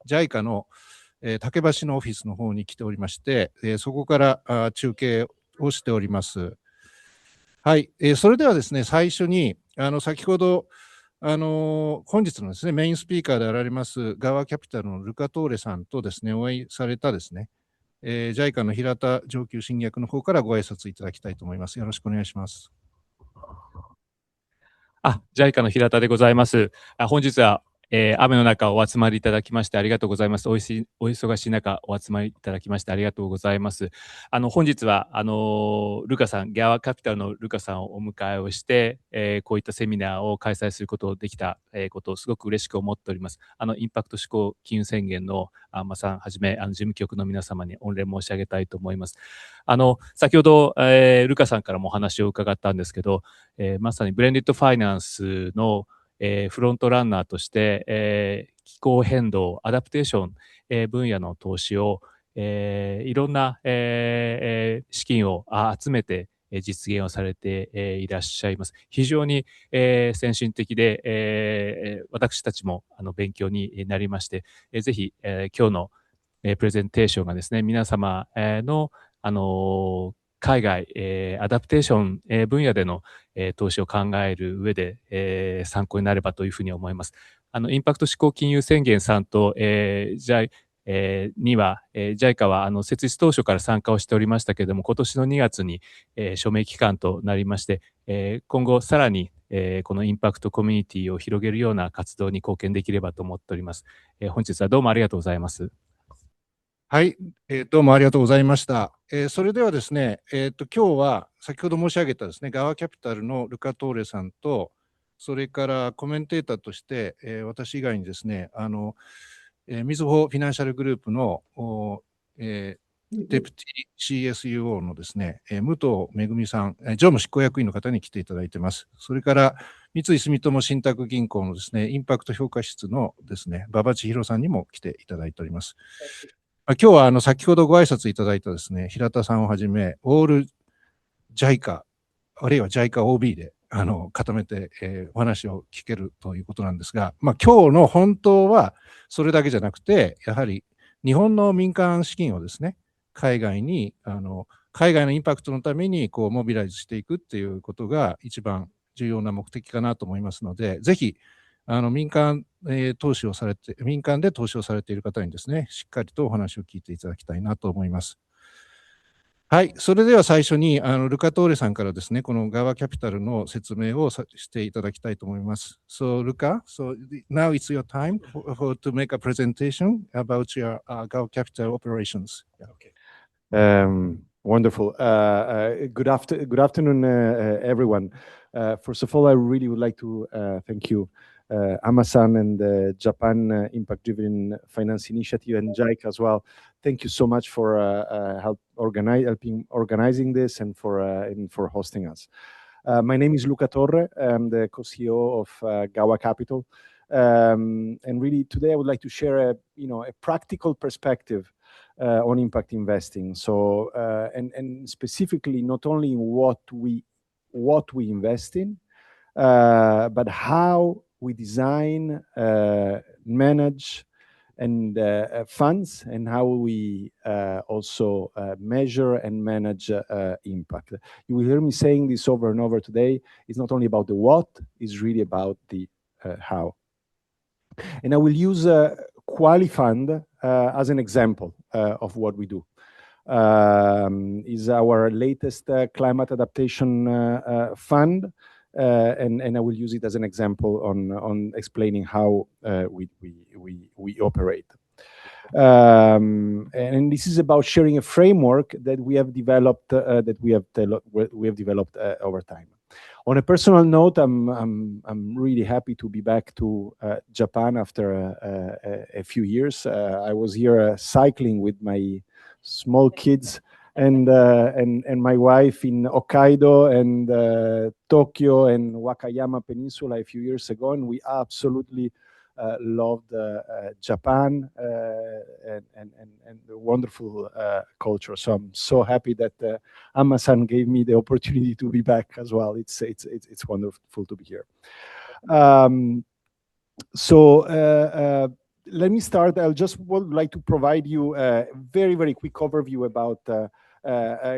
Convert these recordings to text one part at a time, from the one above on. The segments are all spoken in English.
JICA の竹橋のオフィスの方に来ておりまして、そこから中継をしております。はい、それではですね、最初に先ほど本日のですね、メインスピーカーであられますGAWAキャピタルのルカ・トーレさんとですね、お会いされたですね、JICA の平田上級審議役の方からご挨拶いただきたいと思います。よろしくお願いします。JICA の平田でございます。本日は、雨の中お集まりいただきましてありがとうございます。お忙しい中お集まりいただきましてありがとうございます。本日はルカさん、GAWAキャピタルのルカさんをお迎えをして、こういったセミナーを開催することができた、ことをすごく嬉しく思っております。インパクト志向金融宣言の安間さんはじめ事務局の皆様に御礼申し上げたいと思います。先ほど、ルカさんからもお話を伺ったんですけど、まさにブレンディッドファイナンスのフロントランナーとして、気候変動、アダプテーション、分野の投資を、いろんな、資金を集めて実現をされて、いらっしゃいます。非常に、先進的で、私たちも勉強になりまして、ぜひ、今日の、プレゼンテーションがですね、皆様、の海外、アダプテーション、分野での、投資を考える上で、参考になればというふうに思います。インパクト志向金融宣言さんと、JICA は設立当初から参加をしておりましたけれども、今年の2月に、署名期間となりまして、今後さらに、このインパクトコミュニティを広げるような活動に貢献できればと思っております。本日はどうもありがとうございます。はい、どうもありがとうございました。それではですね、今日は先ほど申し上げたですね、GAWAキャピタルのルカ・トーレさんと、それからコメンテーターとして、私以外にですね、みずほフィナンシャルグループの、デプティ CSUO のですね、武藤恵さん、常務執行役員の方に来ていただいてます。それから三井住友信託銀行のですね、インパクト評価室のですね、馬場千尋さんにも来ていただいております。今日は先ほどご挨拶いただいたですね、平田さんをはじめ、オール JICA、あるいは JICA OB で固めて、お話を聞けるということなんですが、今日の本当はそれだけじゃなくて、やはり日本の民間資金をですね、海外のインパクトのためにモビライズしていくっていうことが一番重要な目的かなと思いますので、ぜひ民間で投資をされている方にですね、しっかりとお話を聞いていただきたいなと思います。はい、それでは最初にルカ・トーレさんからですね、このGAWAキャピタルの説明をしていただきたいと思います。So, Luca, now it's your time to make a presentation about your GAWA Capital operations. Okay. Wonderful. Good afternoon, everyone. First of all, I really would like to thank you, Amazon and the Japan Impact-Driven Finance Initiative and JICA as well. Thank you so much for helping organizing this and for hosting us. My name is Luca Torre. I'm the co-CEO of GAWA Capital. And really today I would like to share a practical perspective on impact investing. So and specifically not only in what we invest in, but how we design, manage, and funds, and how we also measure and manage impact. You will hear me saying this over and over today. It's not only about the what, it's really about the how. And I will use Qualifund as an example of what we do. Is our latest climate adaptation fund, and I will use it as an example on explaining how we operate. And this is about sharing a framework that we have developed over time. On a personal note, I'm really happy to be back to Japan after a few years. I was here cycling with my small kids and my wife in Hokkaido and Tokyo and Wakayama Peninsula a few years ago, and we absolutely loved Japan and the wonderful culture. So I'm so happy that Amazon gave me the opportunity to be back as well. It's wonderful to be here. So let me start. Would like to provide you a very, very quick overview about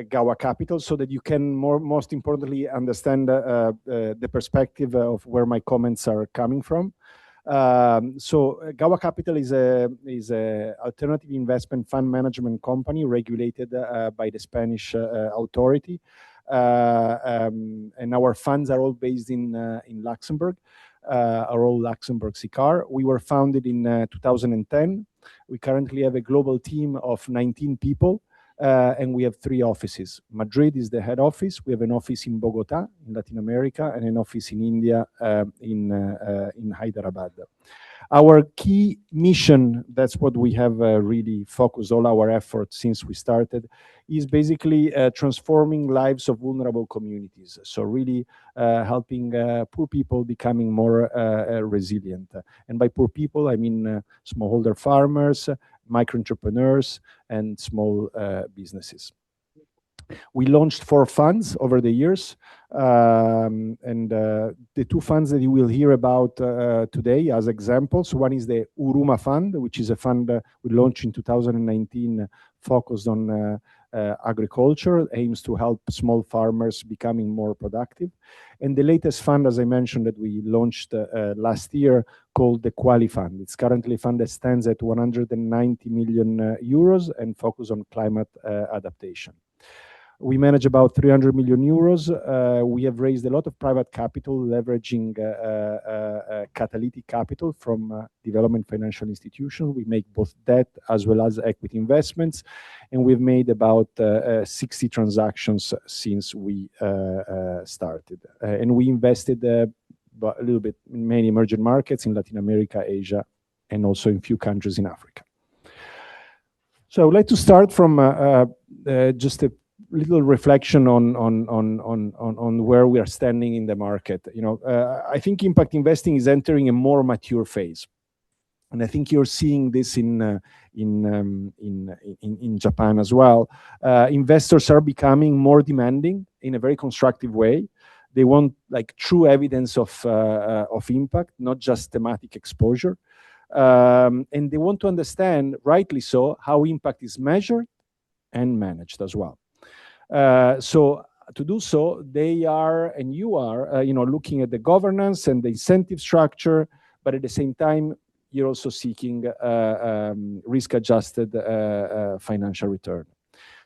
GAWA Capital, so that you can most importantly understand the perspective of where my comments are coming from. So GAWA Capital is a alternative investment fund management company regulated by the Spanish authority, and our funds are all based in Luxembourg, are all Luxembourg SICAR. We were founded in 2010. We currently have a global team of 19 people. And we have 3 offices. Madrid is the head office. We have an office in Bogota, in Latin America, and an office in India, in Hyderabad. Our key mission, that's what we have really focused all our efforts since we started, is basically transforming lives of vulnerable communities. So really helping poor people becoming more resilient. And by poor people, I mean smallholder farmers, micro-entrepreneurs, and small businesses. We launched 4 funds over the years, and the 2 funds that you will hear about today as examples. One is the Uruma Fund, which is a fund we launched in 2019, focused on agriculture, aims to help small farmers becoming more productive. And the latest fund, as I mentioned, that we launched last year, called the Quali Fund. It's currently a fund that stands at 190 million euros and focus on climate adaptation. We manage about 300 million euros. We have raised a lot of private capital, leveraging catalytic capital from development financial institutions. We make both debt as well as equity investments, and we've made about 60 transactions since we started. And we invested a little bit in many emerging markets in Latin America, Asia, and also in few countries in Africa. So I would like to start from just a little reflection on where we are standing in the market. You know, I think impact investing is entering a more mature phase, and I think you're seeing this in Japan as well. Investors are becoming more demanding in a very constructive way. They want like true evidence of impact, not just thematic exposure, and they want to understand, rightly so, how impact is measured and managed as well. So to do so, they are, and you are, looking at the governance and the incentive structure, but at the same time, you're also seeking risk-adjusted financial return.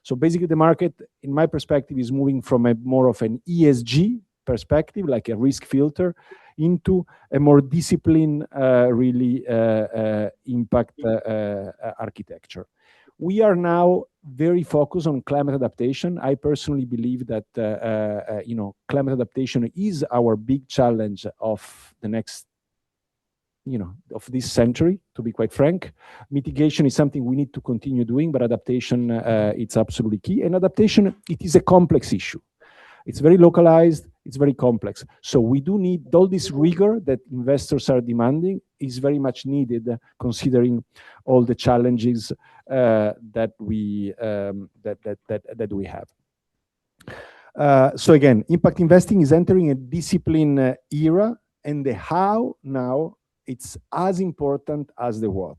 So basically, the market, in my perspective, is moving from a more of an ESG perspective, like a risk filter, into a more disciplined, really impact architecture. We are now very focused on climate adaptation. I personally believe that climate adaptation is our big challenge of the next, of this century, to be quite frank. Mitigation is something we need to continue doing, but adaptation, it's absolutely key. And adaptation, it is a complex issue. It's very localized, it's very complex. So we do need all this rigor that investors are demanding is very much needed, considering all the challenges that we have. So again, impact investing is entering a discipline era, and the how now, it's as important as the what.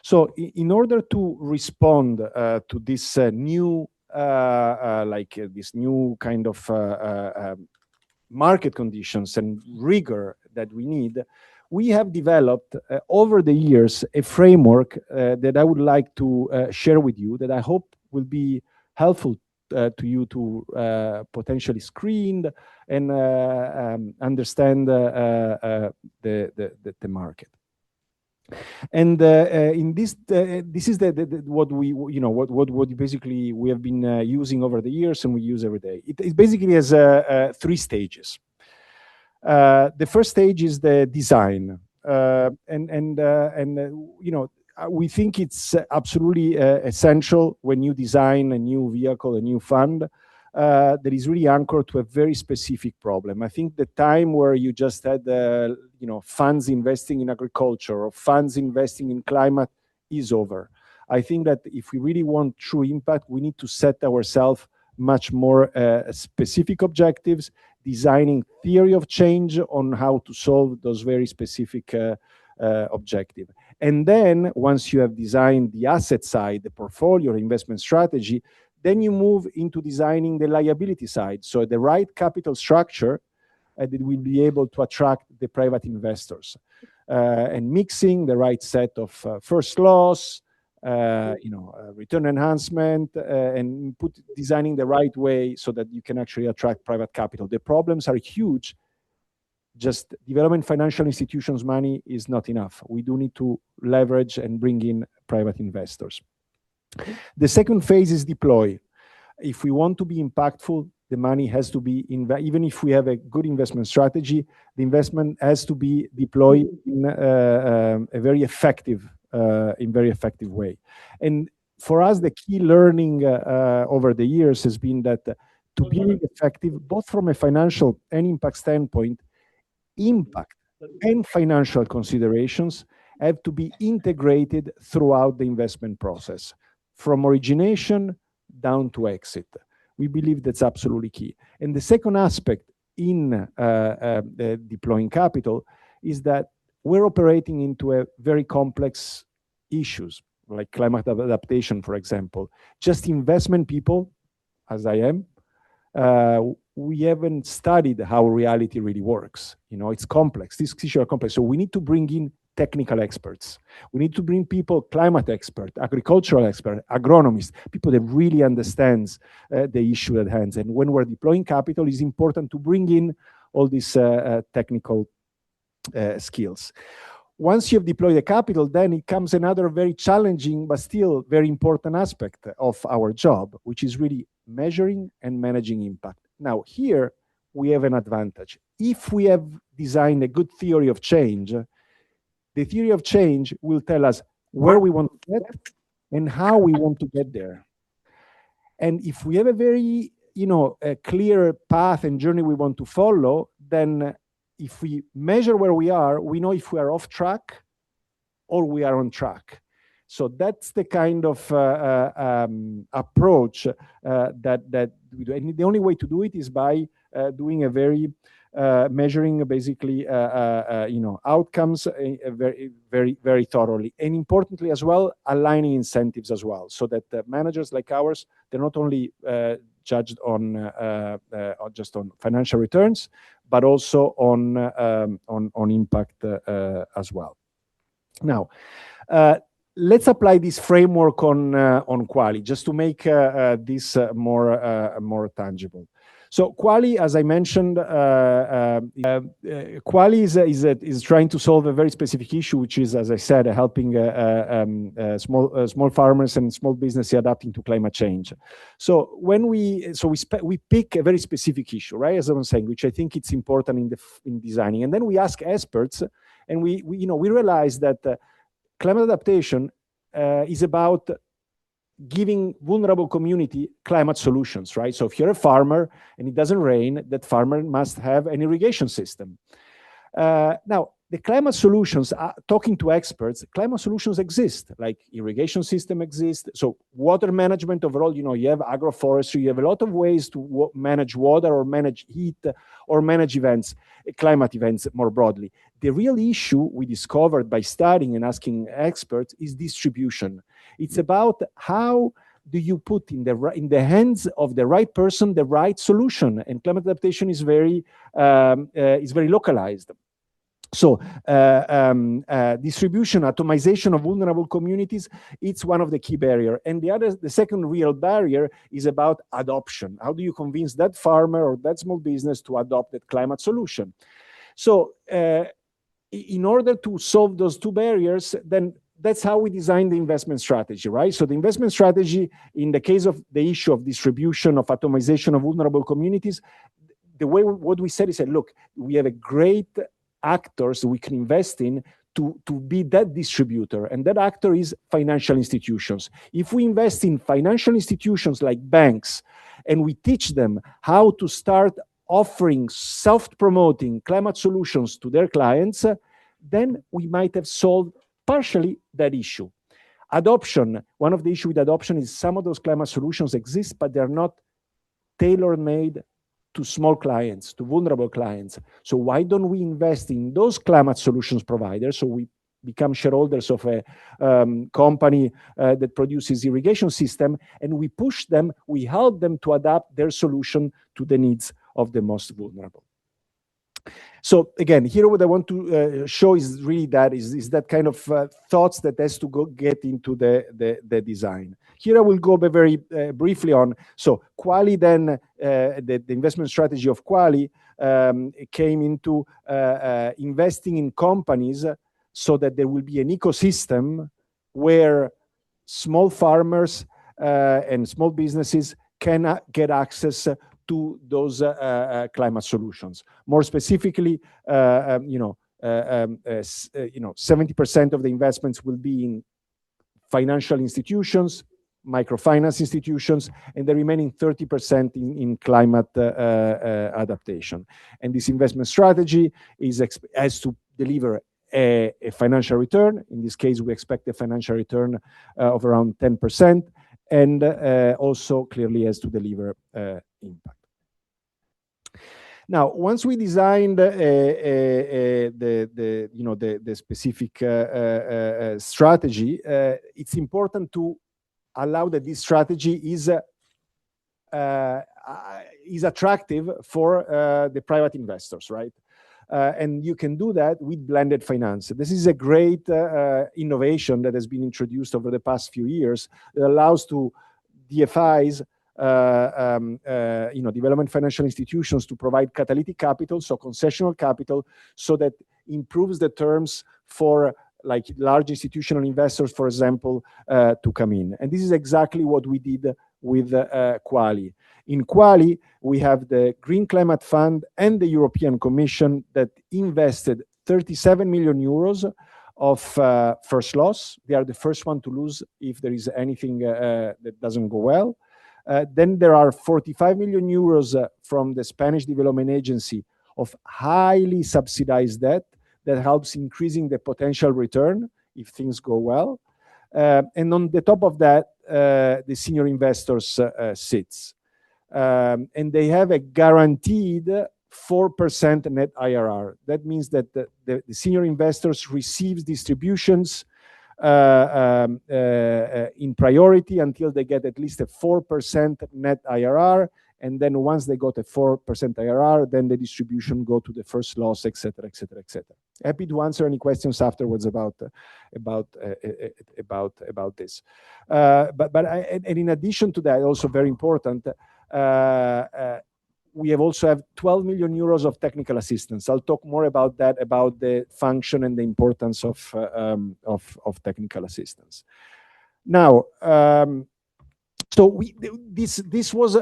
So in order to respond to this new this new kind of market conditions and rigor that we need, we have developed over the years a framework that I would like to share with you, that I hope will be helpful to you to potentially screen and understand the market. And in this, this is what we, what basically we have been using over the years, and we use every day. It basically has 3 stages. The first stage is the design, we think it's absolutely essential when you design a new vehicle, a new fund, that is really anchored to a very specific problem. I think the time where you just had, funds investing in agriculture or funds investing in climate is over. I think that if we really want true impact, we need to set ourselves much more specific objectives, designing theory of change on how to solve those very specific objectives. And then once you have designed the asset side, the portfolio, investment strategy, then you move into designing the liability side. So the right capital structure that will be able to attract the private investors, and mixing the right set of first loss, return enhancement, and designing the right way so that you can actually attract private capital. The problems are huge. Just development financial institutions' money is not enough. We do need to leverage and bring in private investors. The second phase is deploy. If we want to be impactful, the money has to be, even if we have a good investment strategy, the investment has to be deployed in a very effective way. And for us, the key learning over the years has been that to be effective, both from a financial and impact standpoint, impact and financial considerations have to be integrated throughout the investment process, from origination down to exit. We believe that's absolutely key. And the second aspect in deploying capital is that we're operating into a very complex issues, like climate adaptation, for example. Just investment people, as I am, we haven't studied how reality really works. It's complex. These issues are complex. So we need to bring in technical experts. We need to bring people, climate experts, agricultural experts, agronomists, people that really understands the issue at hand. And when we're deploying capital, it's important to bring in all these technical skills. Once you have deployed the capital, then it comes another very challenging but still very important aspect of our job, which is really measuring and managing impact. Now, here we have an advantage. If we have designed a good theory of change, the theory of change will tell us where we want to get and how we want to get there. And if we have a very, a clear path and journey we want to follow, then if we measure where we are, we know if we are off track or we are on track. So that's the kind of approach that we do. And the only way to do it is by doing a very measuring basically outcomes very, very, very thoroughly, and importantly as well, aligning incentives as well, so that managers like ours, they're not only judged on just on financial returns, but also on impact as well. Now, let's apply this framework on Quali, just to make this more tangible. So Quali, as I mentioned, Quali is trying to solve a very specific issue, which is, as I said, helping small farmers and small businesses adapting to climate change. So when we pick a very specific issue, right? As I was saying, which I think it's important in designing, and then we ask experts, and we realize that climate adaptation is about giving vulnerable community climate solutions, right? So if you're a farmer and it doesn't rain, that farmer must have an irrigation system. Now, the climate solutions, talking to experts, climate solutions exist, like irrigation system exists. So water management overall, you have agroforestry, you have a lot of ways to manage water or manage heat or manage events, climate events more broadly. The real issue we discovered by studying and asking experts is distribution. It's about how do you put in the hands of the right person the right solution, and climate adaptation is very localized. So distribution, atomization of vulnerable communities, it's one of the key barriers. And the second real barrier is about adoption. How do you convince that farmer or that small business to adopt that climate solution? So in order to solve those two barriers, then that's how we design the investment strategy, right? So the investment strategy, in the case of the issue of distribution, of atomization of vulnerable communities, what we said is, look, we have a great actors we can invest in to be that distributor, and that actor is financial institutions. If we invest in financial institutions like banks, and we teach them how to start offering self-promoting climate solutions to their clients, then we might have solved partially that issue. Adoption, one of the issues with adoption is some of those climate solutions exist, but they're not tailor-made to small clients, to vulnerable clients. So why don't we invest in those climate solutions providers? So we become shareholders of a company that produces irrigation system, and we push them, we help them to adapt their solution to the needs of the most vulnerable. So again, here what I want to show is really that kind of thoughts that has to get into the design. Here I will go very briefly on. So Quali then, the investment strategy of Quali came into investing in companies so that there will be an ecosystem where small farmers and small businesses can get access to those climate solutions. More specifically, 70% of the investments will be in financial institutions, microfinance institutions, and the remaining 30% in climate adaptation. And this investment strategy has to deliver a financial return. In this case, we expect a financial return of around 10%, and also clearly has to deliver impact. Now, once we designed the specific strategy, it's important to allow that this strategy is attractive for the private investors, right? And you can do that with blended finance. This is a great innovation that has been introduced over the past few years. It allows to DFIs, development financial institutions, to provide catalytic capital, so concessional capital, so that improves the terms for like large institutional investors, for example, to come in. And this is exactly what we did with Quali. In Quali, we have the Green Climate Fund and the European Commission that invested 37 million euros of first loss. They are the first one to lose if there is anything that doesn't go well. Then there are 45 million euros from the Spanish Development Agency of highly subsidized debt that helps increasing the potential return if things go well. And on the top of that, the senior investors sits. And they have a guaranteed 4% net IRR. That means that the senior investors receive distributions in priority until they get at least a 4% net IRR, and then once they got a 4% IRR, then the distribution go to the first loss, etc., etc., etc. Happy to answer any questions afterwards about this. And in addition to that, also very important, we also have 12 million euros of technical assistance. I'll talk more about that, about the function and the importance of technical assistance. Now, so this was,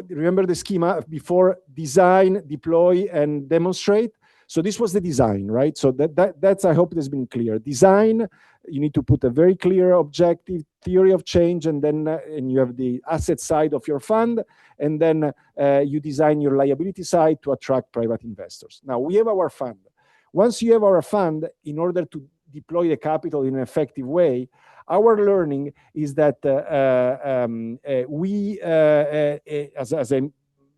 remember the schema before: design, deploy, and demonstrate. So this was the design, right? So that's, I hope it has been clear. Design, you need to put a very clear objective, theory of change, and then and you have the asset side of your fund, and then you design your liability side to attract private investors. Now, we have our fund. Once you have our fund, in order to deploy the capital in an effective way, our learning is that as I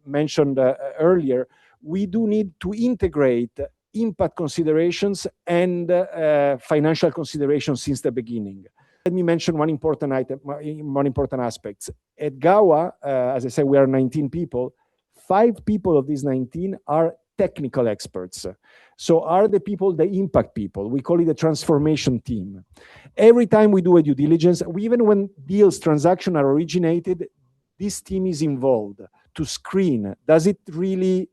mentioned earlier, we do need to integrate impact considerations and financial considerations since the beginning. Let me mention one important aspect. At GAWA, as I said, we are 19 people. 5 people of these 19 are technical experts. So are the people, the impact people. We call it the transformation team. Every time we do a due diligence, even when transactions are originated, this team is involved to screen. Does it really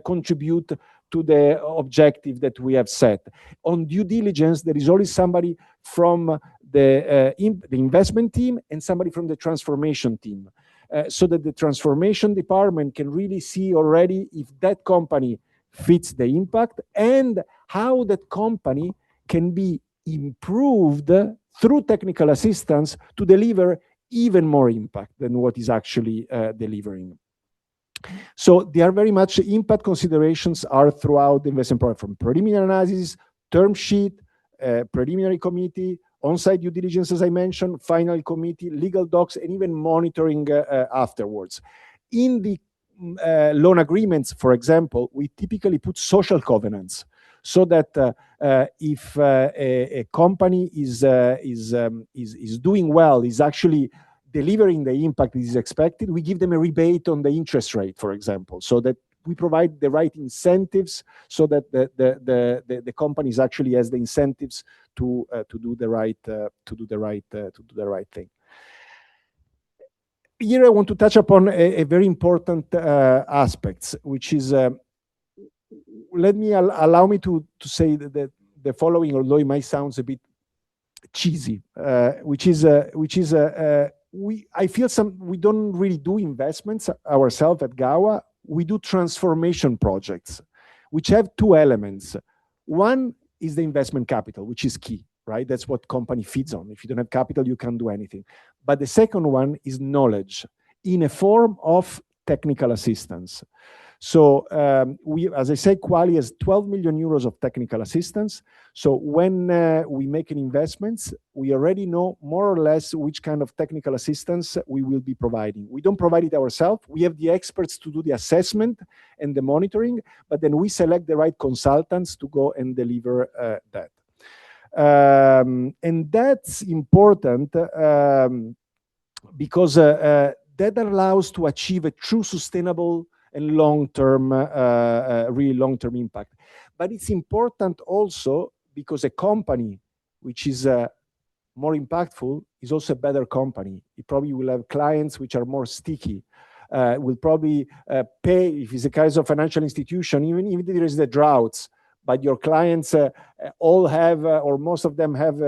contribute to the objective that we have set? On due diligence, there is always somebody from the investment team and somebody from the transformation team, so that the transformation department can really see already if that company fits the impact and how that company can be improved through technical assistance to deliver even more impact than what is actually delivering. So they are very much impact considerations are throughout the investment program, from preliminary analysis, term sheet, preliminary committee, on-site due diligence, as I mentioned, final committee, legal docs, and even monitoring afterwards. In the loan agreements, for example, we typically put social covenants. so that if a company is doing well, is actually delivering the impact that is expected, we give them a rebate on the interest rate, for example, so that we provide the right incentives so that the companies actually has the incentives to do the right thing. Here I want to touch upon a very important aspect, which is allow me to say that the following, although it might sound a bit cheesy, which is I feel we don't really do investments ourselves at GAWA. We do transformation projects, which have two elements. One is the investment capital, which is key, right? That's what company feeds on. If you don't have capital, you can't do anything. But the second one is knowledge in a form of technical assistance. So as I said, Quali has 12 million euros of technical assistance. So when we make an investment, we already know more or less which kind of technical assistance we will be providing. We don't provide it ourselves. We have the experts to do the assessment and the monitoring, but then we select the right consultants to go and deliver that. And that's important because that allows to achieve a true sustainable and long-term, really long-term impact. But it's important also because a company which is more impactful is also a better company. It probably will have clients which are more sticky, will probably pay, if it's a case of financial institution, even if there is the droughts, but your clients all have, or most of them have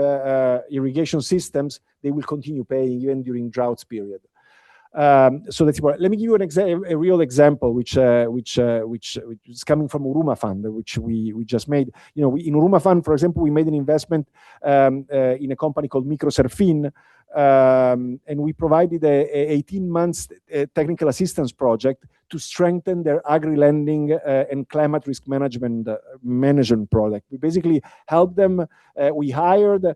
irrigation systems, they will continue paying even during droughts period. So that's important. Let me give you a real example, which is coming from Uruma Fund, which we just made. You know, in Uruma Fund, for example, we made an investment in a company called Microserfin, and we provided a 18 months technical assistance project to strengthen their agri-lending and climate risk management product. We basically helped them. We hired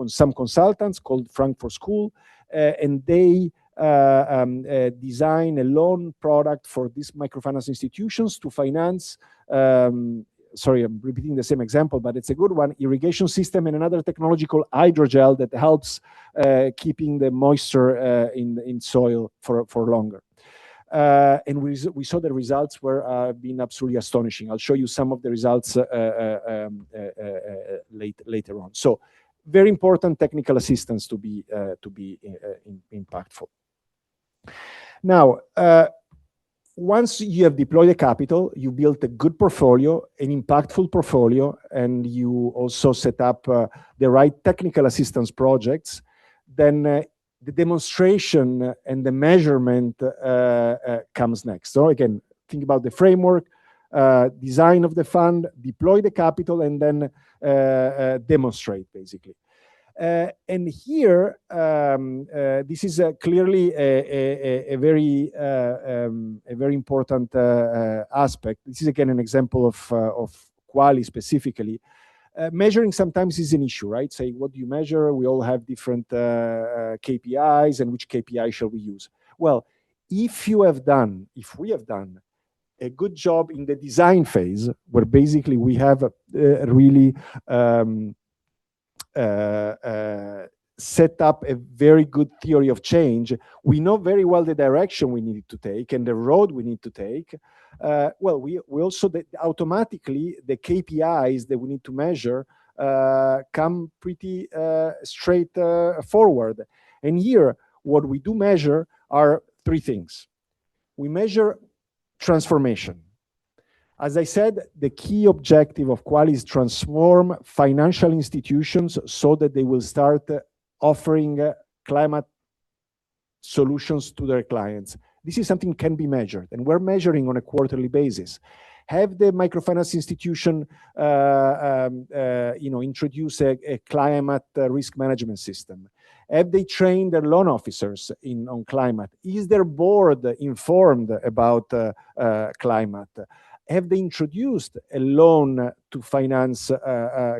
some consultants called Frankfurt School, and they design a loan product for these microfinance institutions to finance, sorry, I'm repeating the same example, but it's a good one, irrigation system and another technology called hydrogel that helps keeping the moisture in soil for longer. And we saw the results were being absolutely astonishing. I'll show you some of the results later on. So very important technical assistance to be impactful. Now, once you have deployed the capital, you built a good portfolio, an impactful portfolio, and you also set up the right technical assistance projects, then the demonstration and the measurement comes next. So again, think about the framework, design of the fund, deploy the capital, and then demonstrate, basically. And here, this is clearly a very important aspect. This is again an example of Quali specifically. Measuring sometimes is an issue, right? Say, what do you measure? We all have different KPIs, and which KPI shall we use? Well, if we have done a good job in the design phase, where basically we have really set up a very good theory of change. We know very well the direction we need to take and the road we need to take. Well, we also automatically the KPIs that we need to measure come pretty straight forward. And here, what we do measure are three things. We measure transformation. As I said, the key objective of Quali is transform financial institutions so that they will start offering climate solutions to their clients. This is something that can be measured, and we're measuring on a quarterly basis. Have the microfinance institution, introduce a climate risk management system? Have they trained their loan officers on climate? Is their board informed about climate? Have they introduced a loan to finance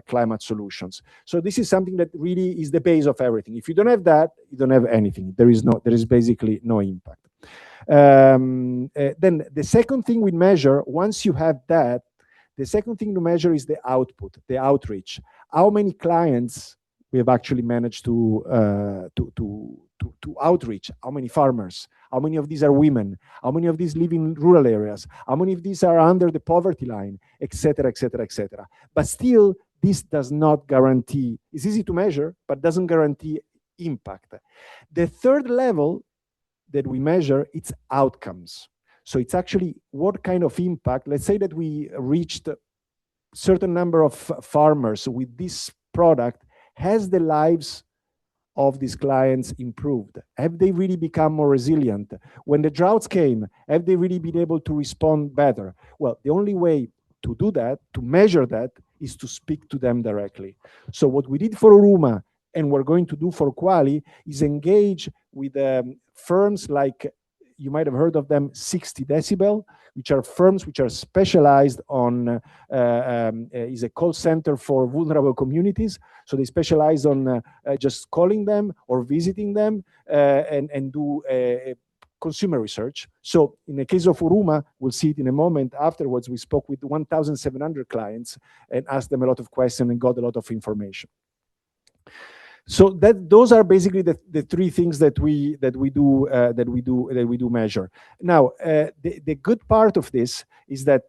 climate solutions? So this is something that really is the base of everything. If you don't have that, you don't have anything. There is basically no impact. Then the second thing we measure, once you have that, The second thing to measure is the output, the outreach. How many clients we have actually managed to outreach? How many farmers? How many of these are women? How many of these live in rural areas? How many of these are under the poverty line, etc., etc., etc. But still, this does not guarantee, it's easy to measure, but doesn't guarantee impact. The third level that we measure, it's outcomes. So it's actually what kind of impact. Let's say that we reached a certain number of farmers with this product. Has the lives of these clients improved? Have they really become more resilient? When the droughts came, have they really been able to respond better? Well, the only way to do that, to measure that, is to speak to them directly. So what we did for Uruma and we're going to do for Quali is engage with firms like, you might have heard of them, 60 Decibel, which are firms which are specialized on, is a call center for vulnerable communities. So they specialize on just calling them or visiting them and do consumer research. So in the case of Uruma, we'll see it in a moment. Afterwards, we spoke with 1,700 clients and asked them a lot of questions and got a lot of information. So those are basically the three things that we do measure. Now, the good part of this is that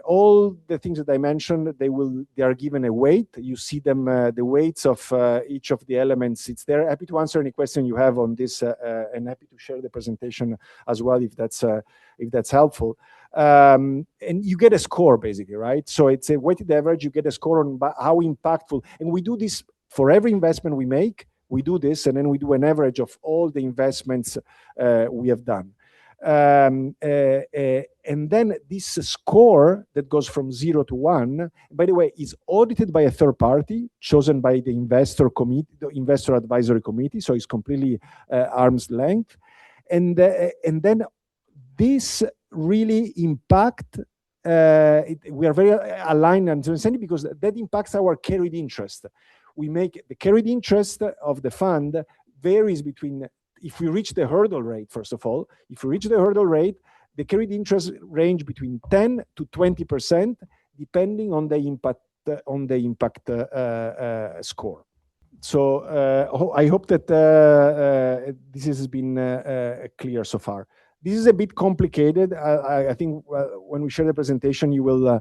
all the things that I mentioned, they are given a weight. You see them, the weights of each of the elements. It's there. Happy to answer any question you have on this, and happy to share the presentation as well if that's helpful. And you get a score basically, right? So it's a weighted average. You get a score on how impactful, and we do this. For every investment we make, we do this, and then we do an average of all the investments we have done. And then this score that goes from 0 to 1, by the way, is audited by a third party chosen by the investor committee, the investor advisory committee. So it's completely arm's length. And then this really impact. We are very aligned and understanding because that impacts our carried interest. We make the carried interest of the fund varies between, if we reach the hurdle rate, first of all, if we reach the hurdle rate, the carried interest range between 10 to 20%, depending on the impact score. So I hope that this has been clear so far. This is a bit complicated. I think when we share the presentation, you will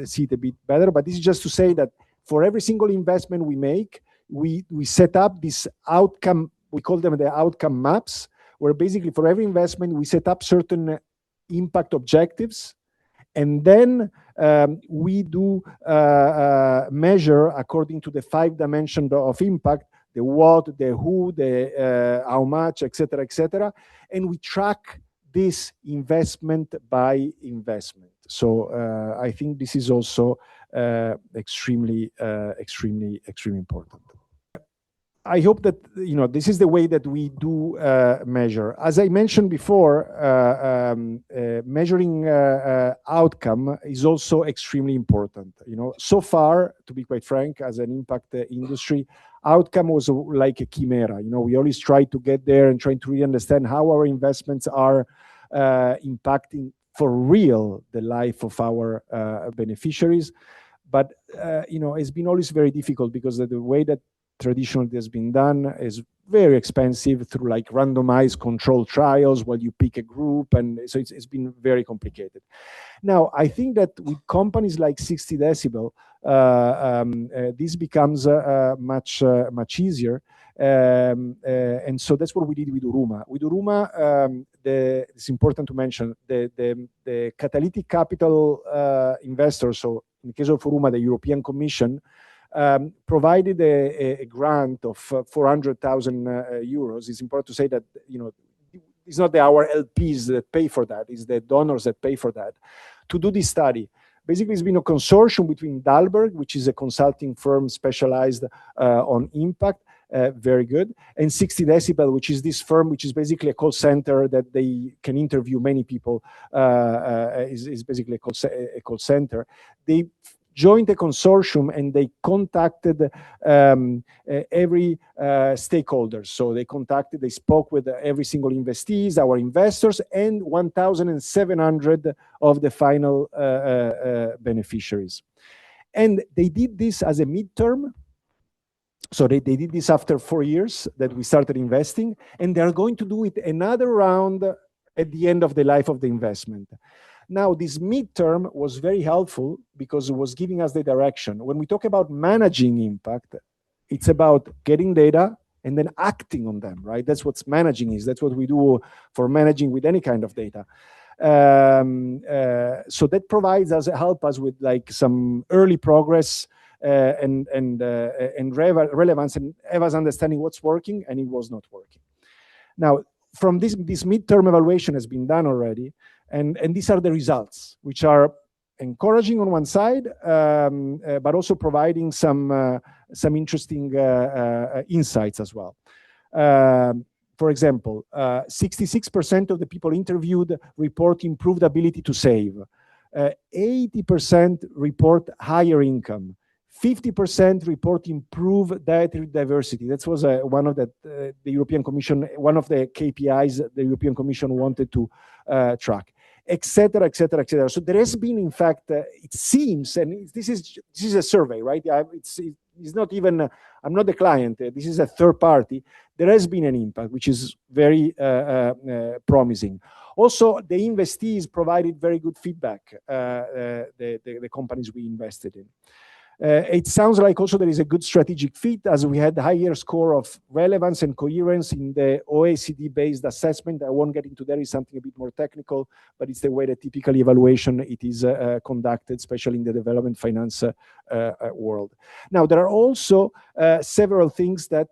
see it a bit better. But this is just to say that for every single investment we make, we set up this outcome. We call them the outcome maps, where basically for every investment we set up certain impact objectives, and then we do measure according to the 5 dimensions of impact: the what, the who, the how much, etc., etc., and we track this investment by investment. So I think this is also extremely important. I hope that this is the way that we do measure. As I mentioned before, measuring outcome is also extremely important. So far, to be quite frank, as an impact industry, outcome was like a chimera. We always try to get there and trying to really understand how our investments are impacting for real the life of our beneficiaries. But it's been always very difficult because the way that traditionally has been done is very expensive through like randomized controlled trials while you pick a group, and so it's been very complicated. Now I think that with companies like 60 Decibel, this becomes much easier, and so that's what we did with Uruma. With Uruma, it's important to mention the catalytic capital investors. So in the case of Uruma, the European Commission provided a grant of 400,000 euros. It's important to say that it's not our LPs that pay for that; it's the donors that pay for that to do this study. Basically, it's been a consortium between Dalberg, which is a consulting firm specialized on impact, very good, and 60 Decibel, which is this firm, which is basically a call center that they can interview many people. Is basically a call center. They joined a consortium and they contacted every stakeholder. So they spoke with every single investees, our investors, and 1,700 of the final beneficiaries. And they did this as a midterm. So they did this after 4 years that we started investing, and they're going to do it another round at the end of the life of the investment. Now, this midterm was very helpful because it was giving us the direction. When we talk about managing impact, it's about getting data and then acting on them, right? That's what managing is. That's what we do for managing with any kind of data. So that provides us, help us with like some early progress and relevance, and have us understanding what's working and it was not working. Now, from this midterm evaluation has been done already, and these are the results, which are encouraging on one side, but also providing some interesting insights as well. For example, 66% of the people interviewed report improved ability to save. 80% report higher income. 50% report improved dietary diversity. That was one of the European Commission, one of the KPIs the European Commission wanted to track, etc., etc., etc. So there has been, in fact, it seems, and this is a survey, right? It's not even, I'm not the client. This is a third party. There has been an impact, which is very promising. Also, the investees provided very good feedback, the companies we invested in. It sounds like also there is a good strategic fit, as we had a higher score of relevance and coherence in the OECD-based assessment. I won't get into that. It's something a bit more technical, but it's the way that typically evaluation it is conducted, especially in the development finance world. Now, there are also several things that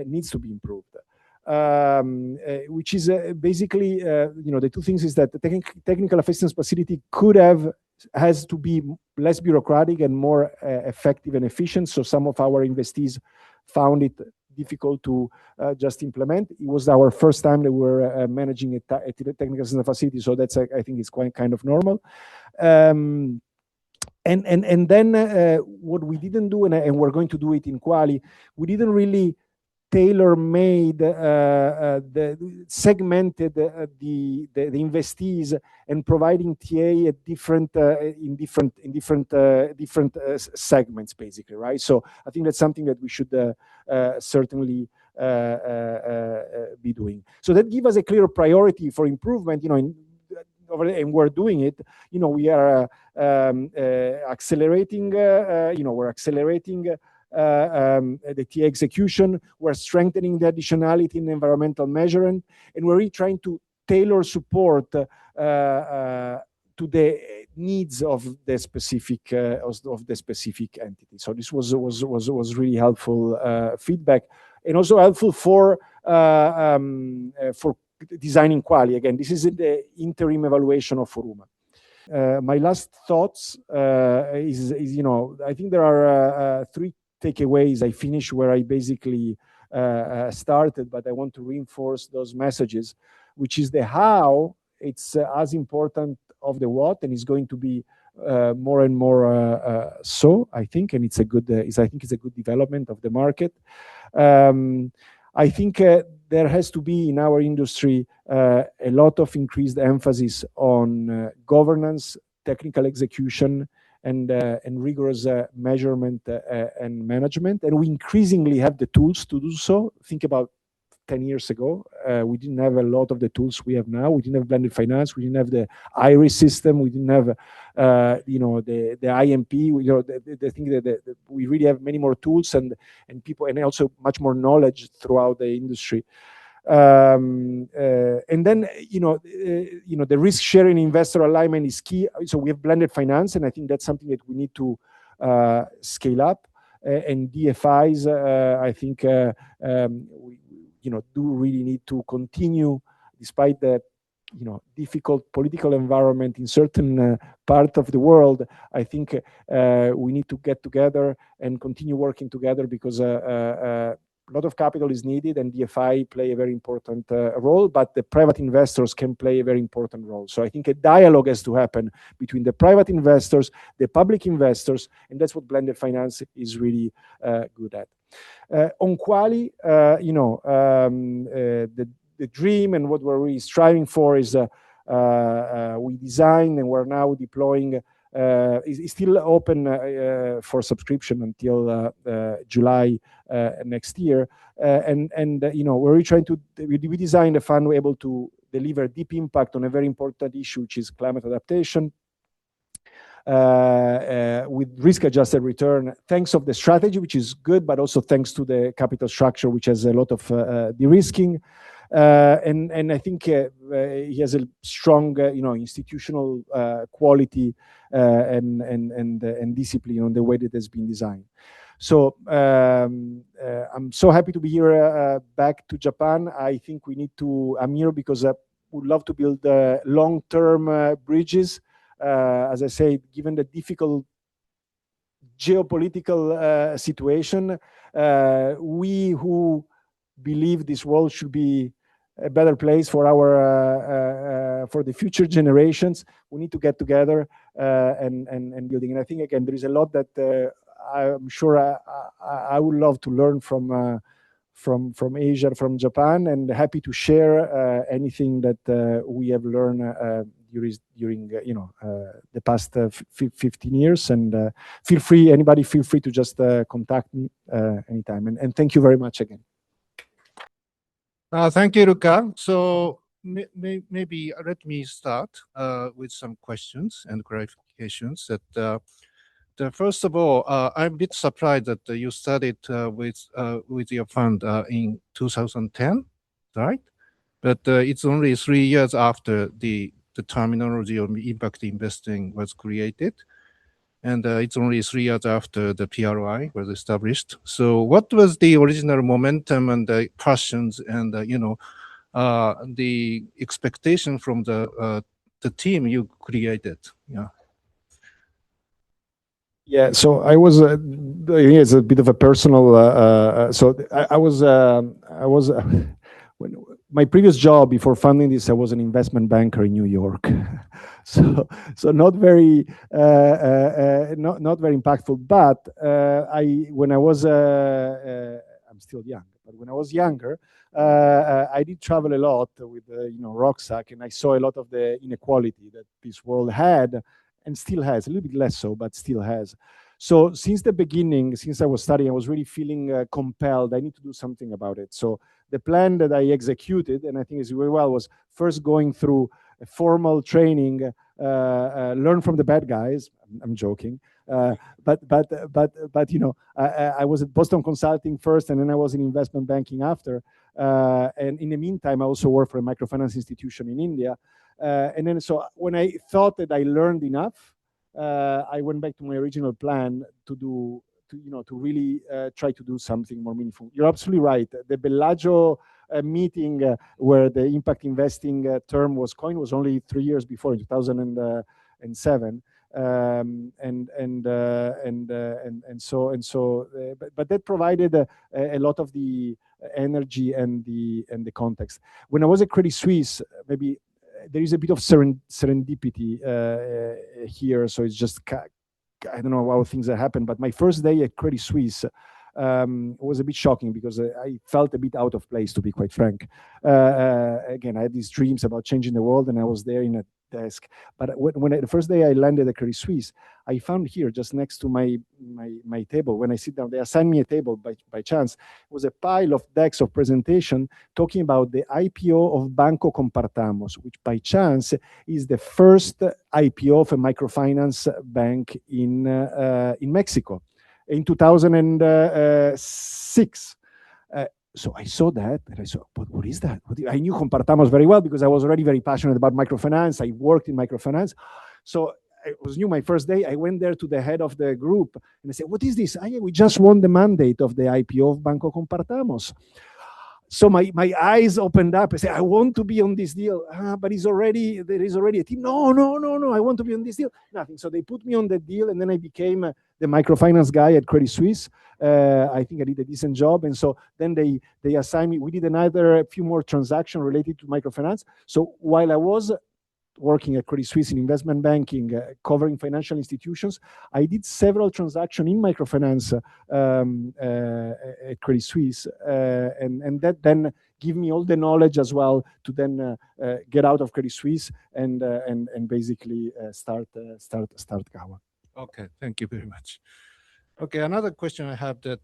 needs to be improved. Which is basically, the two things is that the technical assistance facility has to be less bureaucratic and more effective and efficient. So some of our investees found it difficult to just implement. It was our first time that we were managing a technical assistance facility, so that's I think it's quite kind of normal. And then what we didn't do, and we're going to do it in Quali, we didn't really tailor-made, segmented the investees and providing TA at different segments, basically, right? So I think that's something that we should certainly be doing. So that gives us a clear priority for improvement, and we're doing it. We are accelerating. We're accelerating the TA execution. We're strengthening the additionality in environmental measurement, and we're really trying to tailor support to the needs of the specific entity. So this was really helpful feedback, and also helpful for designing Quali. Again, this is the interim evaluation of Foruma. My last thoughts is I think there are 3 takeaways. I finish where I basically started, but I want to reinforce those messages, which is the how. It's as important of the what, and it's going to be more and more so, I think, and it's a good development of the market. I think there has to be in our industry a lot of increased emphasis on governance, technical execution, and rigorous measurement and management. And we increasingly have the tools to do so. Think about 10 years ago, we didn't have a lot of the tools we have now. We didn't have blended finance. We didn't have the IRIS system. We didn't have, the IMP. The thing that we really have many more tools and people, and also much more knowledge throughout the industry. And then, the risk sharing investor alignment is key. So we have blended finance, and I think that's something that we need to scale up. And DFIs, I think, do really need to continue, despite the, difficult political environment in certain part of the world. I think we need to get together and continue working together, because a lot of capital is needed, and DFI play a very important role, but the private investors can play a very important role. So I think a dialogue has to happen between the private investors, the public investors, and that's what blended finance is really good at. On Quali, the dream and what we're really striving for is we design and we're now deploying, is still open for subscription until July next year. We're really trying to, we designed a fund we're able to deliver deep impact on a very important issue, which is climate adaptation. With risk-adjusted return, thanks of the strategy, which is good, but also thanks to the capital structure, which has a lot of de-risking. And I think he has a strong, institutional quality and discipline on the way that has been designed. So I'm so happy to be here back to Japan. I think we need to, I'm here because I would love to build long-term bridges. As I say, given the difficult geopolitical situation, we who believe this world should be a better place for our for the future generations, we need to get together and building. And I think again there is a lot that I'm sure I would love to learn from Asia, from Japan, and happy to share anything that we have learned during the past 15 years. And feel free, anybody, feel free to just contact me anytime. And thank you very much again. Thank you, Luca. So maybe let me start with some questions and clarifications. First of all, I'm a bit surprised that you started with your fund in 2010, right? But it's only 3 years after the terminology of impact investing was created. And it's only 3 years after the PRI was established. So what was the original momentum and the passions and, the expectation from the team you created? Yeah. Yeah, so I was, it's a bit of a personal, so I was my previous job before funding this, I was an investment banker in New York. So not very, not very impactful, but when I was, I'm still young, but when I was younger, I did travel a lot with, rucksack, and I saw a lot of the inequality that this world had and still has, a little bit less so, but still has. So since the beginning, since I was studying, I was really feeling compelled. I need to do something about it. So the plan that I executed, and I think is very well, was first going through a formal training, learn from the bad guys. I'm joking, but I was at Boston Consulting first, and then I was in investment banking after. And in the meantime, I also worked for a microfinance institution in India. And then, so when I thought that I learned enough, I went back to my original plan to really try to do something more meaningful. You're absolutely right. The Bellagio meeting where the impact investing term was coined was only 3 years before, in 2007. But that provided a lot of the energy and the context. When I was at Credit Suisse, maybe there is a bit of serendipity here, so it's just I don't know how things have happened. But my first day at Credit Suisse was a bit shocking because I felt a bit out of place, to be quite frank. Again, I had these dreams about changing the world, and I was there in a desk. But the first day I landed at Credit Suisse, I found here just next to my table, when I sit down, they assigned me a table by chance. It was a pile of decks of presentation talking about the IPO of Banco Compartamos, which by chance is the first IPO of a microfinance bank in Mexico in 2006. So I saw that, and I saw, but what is that? I knew Compartamos very well because I was already very passionate about microfinance. I worked in microfinance. So it was new my first day. I went there to the head of the group, and I said, what is this? We just won the mandate of the IPO of Banco Compartamos. So my eyes opened up. I said, I want to be on this deal. But there is already a team. No, I want to be on this deal. Nothing. So they put me on the deal, and then I became the microfinance guy at Credit Suisse. I think I did a decent job. And so then they assigned me. We did a few more transactions related to microfinance. So while I was working at Credit Suisse in investment banking, covering financial institutions, I did several transactions in microfinance at Credit Suisse, and that then give me all the knowledge as well to then get out of Credit Suisse and basically start GAWA. Okay, thank you very much. Okay, another question I have that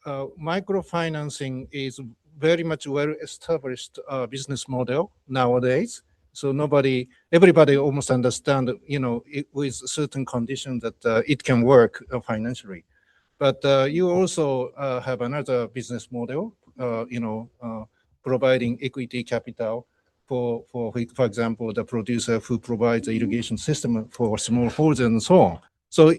microfinancing is very much well-established business model nowadays. So everybody almost understand, with certain conditions that it can work financially. But you also have another business model, providing equity capital for example, the producer who provides the irrigation system for smallholders and so on. So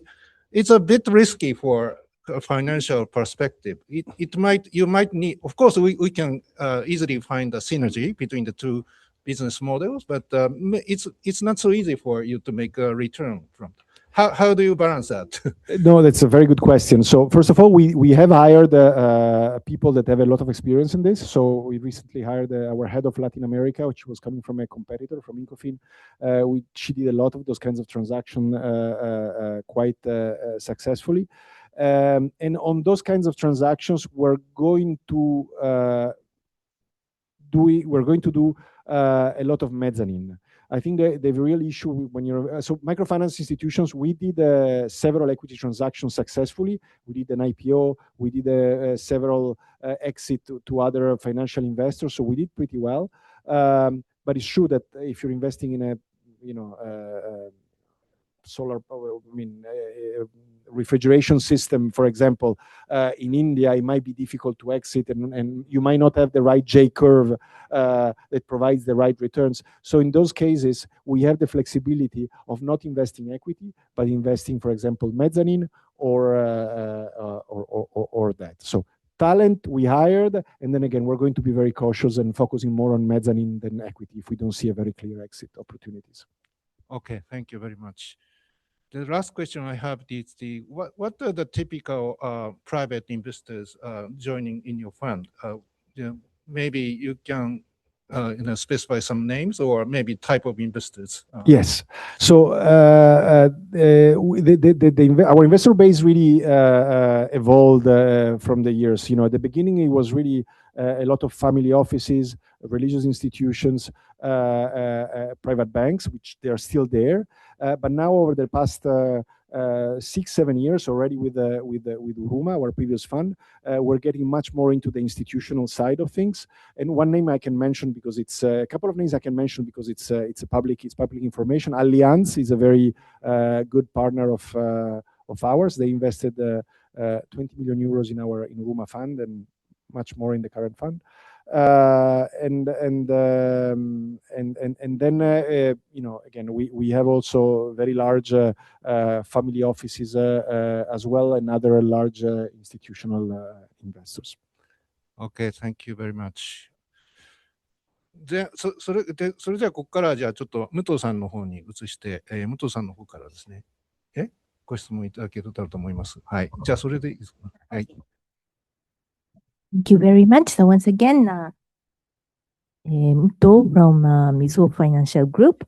it's a bit risky for a financial perspective. You might need, of course, we can easily find a synergy between the two business models, but it's not so easy for you to make a return from. How do you balance that? No, that's a very good question. So first of all, we have hired people that have a lot of experience in this. So we recently hired our head of Latin America, which was coming from a competitor from Incofin. She did a lot of those kinds of transactions quite successfully. And on those kinds of transactions, we're going to do a lot of mezzanine. I think the real issue when you're so microfinance institutions, we did several equity transactions successfully. We did an IPO, we did several exit to other financial investors, so we did pretty well. But it's true that if you're investing in a solar power, refrigeration system, for example, in India, it might be difficult to exit, and you might not have the right J curve that provides the right returns. So in those cases, we have the flexibility of not investing equity, but investing, for example, mezzanine or that. So talent we hired, and then again, we're going to be very cautious and focusing more on mezzanine than equity if we don't see a very clear exit opportunities. Okay, thank you very much. The last question I have is what are the typical private investors joining in your fund? Maybe you can specify some names or maybe type of investors. Yes. So our investor base really evolved from the years. At the beginning, it was really a lot of family offices, religious institutions, private banks, which they are still there. But now, over the past 6-7 years already with Uruma, our previous fund, we're getting much more into the institutional side of things. And one name I can mention because it's a couple of names I can mention because it's public information. Allianz is a very good partner of ours. They invested 20 million euros in our Uruma fund and much more in the current fund. And then again we have also very large family offices as well and other large institutional investors. Okay, thank you very much. それじゃあここからじゃあちょっと武藤さんの方に移して、武藤さんの方からですね、ご質問いただけたらと思います。はい。じゃあそれでいいですか。はい。Thank you very much. So once again, Muto from Mizuho Financial Group.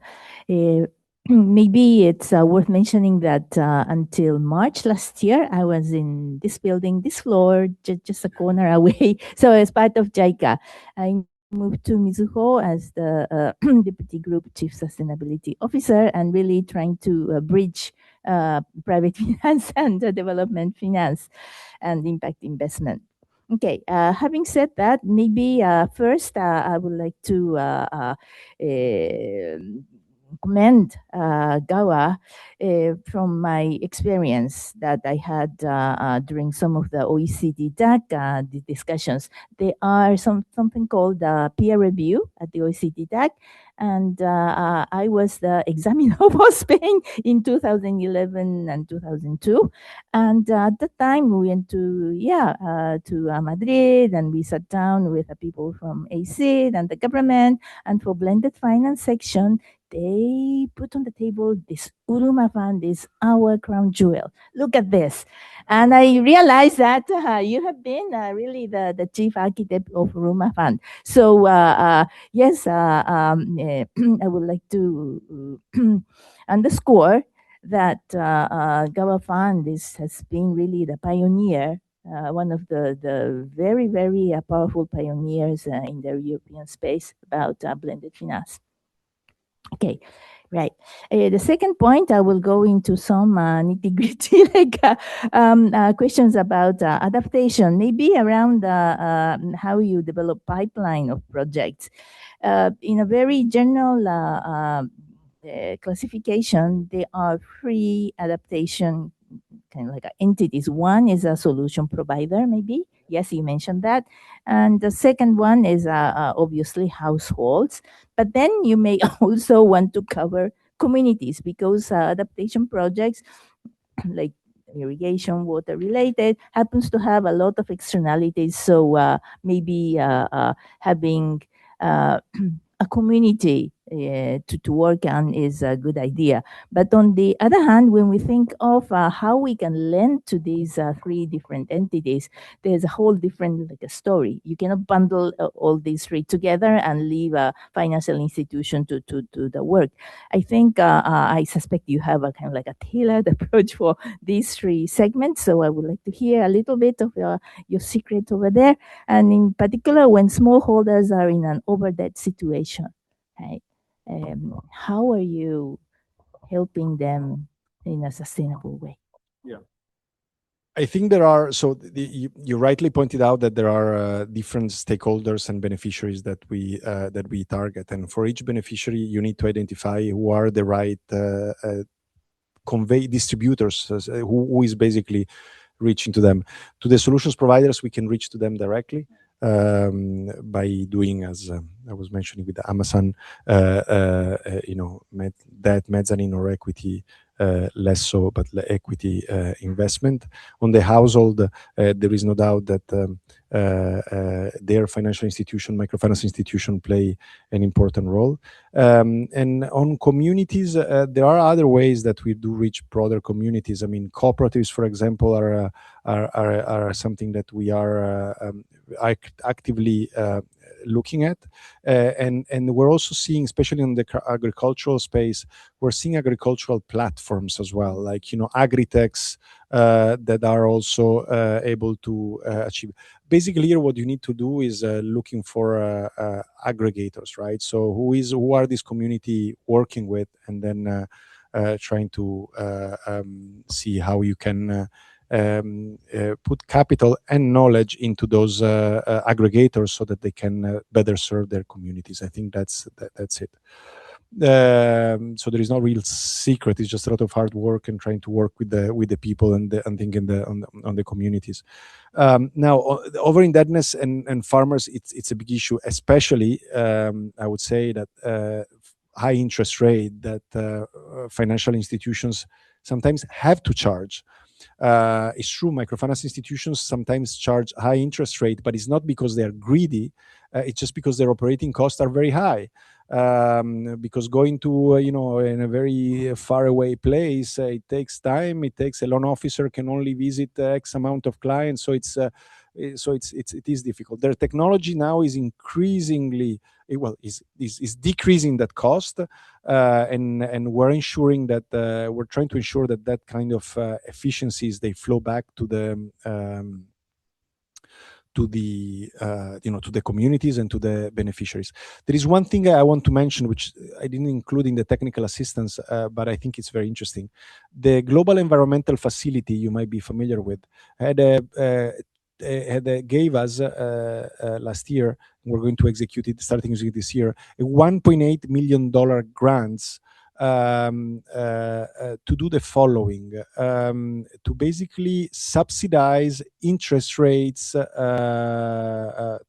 Maybe it's worth mentioning that until March last year, I was in this building, this floor, just a corner away. So as part of JICA, I moved to Mizuho as the Deputy Group Chief Sustainability Officer and really trying to bridge private finance and development finance and impact investment. Okay, having said that, maybe first I would like to commend GAWA from my experience that I had during some of the OECD DAC discussions. There are something called peer review at the OECD DAC, and I was the examiner for Spain in 2011 and 2002. And at that time, we went to Madrid, and we sat down with the people from AECID and the government. And for blended finance section, they put on the table this Uruma Fund is our crown jewel. Look at this. And I realized that you have been really the chief architect of Uruma Fund. So yes, I would like to underscore that GAWA Fund has been really the pioneer, one of the very, very powerful pioneers in the European space about blended finance. Okay, right. The second point, I will go into some nitty-gritty questions about adaptation, maybe around how you develop pipeline of projects. In a very general classification, there are three adaptation kind of like entities. One is a solution provider, maybe. Yes, you mentioned that. And the second one is obviously households. But then you may also want to cover communities, because adaptation projects like irrigation, water related, happens to have a lot of externalities. So maybe having a community to work on is a good idea. But on the other hand, when we think of how we can lend to these three different entities, there's a whole different a story. You cannot bundle all these three together and leave a financial institution to do the work. I think I suspect you have a kind of a tailored approach for these three segments. So I would like to hear a little bit of your secret over there. And in particular, when smallholders are in an over-debt situation, right? How are you helping them in a sustainable way? Yeah, I think there are, so you rightly pointed out that there are different stakeholders and beneficiaries that we target, and for each beneficiary you need to identify who are the right distributors, who is basically reaching to them. To the solutions providers, we can reach to them directly by doing, as I was mentioning with the Amazon, debt, mezzanine, or equity, less so, but equity investment. On the household, there is no doubt that their financial institution, microfinance institution, play an important role. And on communities, there are other ways that we do reach broader communities. I mean, cooperatives, for example, are something that we are actively looking at, and we're also seeing, especially in the agricultural space, we're seeing agricultural platforms as well, like agritechs that are also able to achieve. Basically, here what you need to do is looking for aggregators, right? So who are this community working with, and then trying to see how you can put capital and knowledge into those aggregators so that they can better serve their communities. I think that's it. So there is no real secret. It's just a lot of hard work and trying to work with the people and thinking on the communities. Now, over indebtedness and farmers, it's a big issue, especially I would say that high interest rate that financial institutions sometimes have to charge. It's true, microfinance institutions sometimes charge high interest rate, but it's not because they're greedy. It's just because their operating costs are very high. Because going to in a very far away place, it takes time. It takes a loan officer can only visit X amount of clients, so it is difficult. Their technology now is increasingly is decreasing that cost, and we're ensuring that we're trying to ensure that kind of efficiencies, they flow back to the to the communities and to the beneficiaries. There is one thing I want to mention, which I didn't include in the technical assistance, but I think it's very interesting. The Global Environmental Facility, you might be familiar with, gave us last year, we're going to execute it, starting this year, a $1.8 million grants to do the following, to basically subsidize interest rates to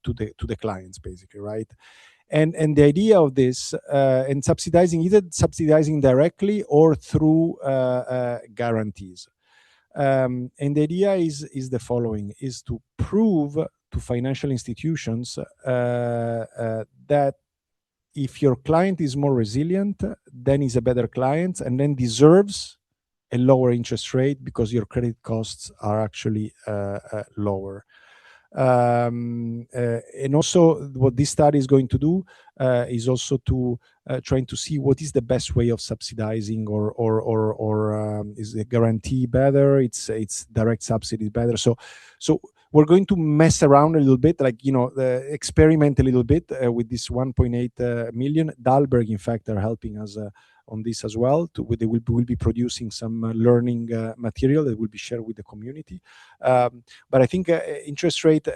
the clients, basically, right? And the idea of this, and either subsidizing directly or through guarantees. And the idea is the following, is to prove to financial institutions that if your client is more resilient, then is a better client and then deserves a lower interest rate because your credit costs are actually lower. And also what this study is going to do is also to trying to see what is the best way of subsidizing, or is the guarantee better? It's direct subsidy better. So we're going to mess around a little bit, like, experiment a little bit with this 1.8 million. Dalberg, in fact, are helping us on this as well. They will be producing some learning material that will be shared with the community. But I think high interest rate,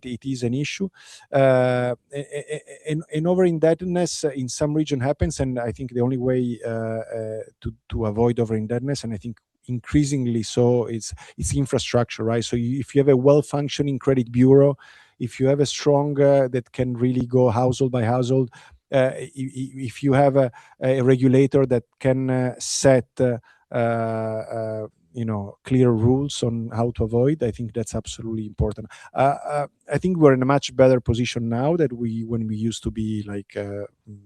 it is an issue. And over-indebtedness in some region happens, and I think the only way to avoid over-indebtedness, and I think increasingly so, it's infrastructure, right? So if you have a well-functioning credit bureau, if you have a strong that can really go household by household, if you have a regulator that can set clear rules on how to avoid, I think that's absolutely important. I think we're in a much better position now than when we used to be, like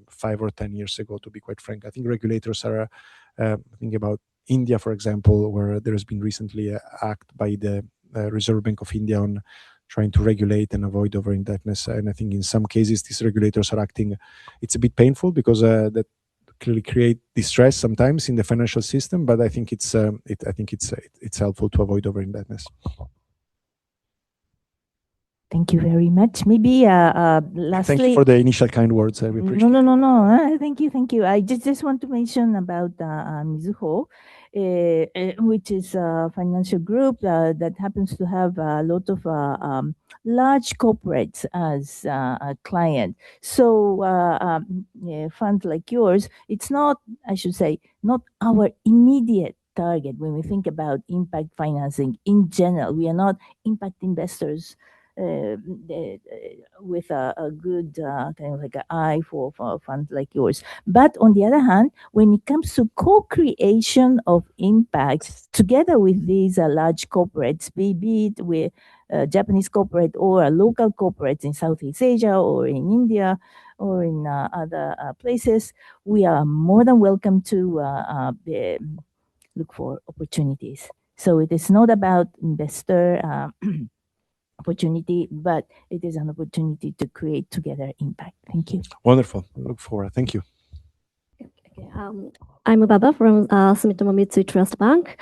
5 or 10 years ago, to be quite frank. I think regulators are thinking about India, for example, where there has been recently an act by the Reserve Bank of India on trying to regulate and avoid over-indebtedness. And I think in some cases these regulators are acting, it's a bit painful because that clearly create distress sometimes in the financial system, but I think it's helpful to avoid over-indebtedness. Thank you very much. Maybe lastly, thank you for the initial kind words. I appreciate No. Thank you. I just want to mention about Mizuho, which is a financial group that happens to have a lot of large corporates as a client. So funds like yours, it's not, I should say, not our immediate target when we think about impact financing in general. We are not impact investors with a good kind of like an eye for funds like yours. But on the other hand, when it comes to co-creation of impact together with these large corporates, be it with Japanese corporate or local corporates in Southeast Asia or in India or in other places, we are more than welcome to look for opportunities. So it is not about investor opportunity, but it is an opportunity to create together impact. Thank you. Wonderful. Look forward. Thank you. Okay. I'm Baba from Sumitomo Mitsui Trust Bank.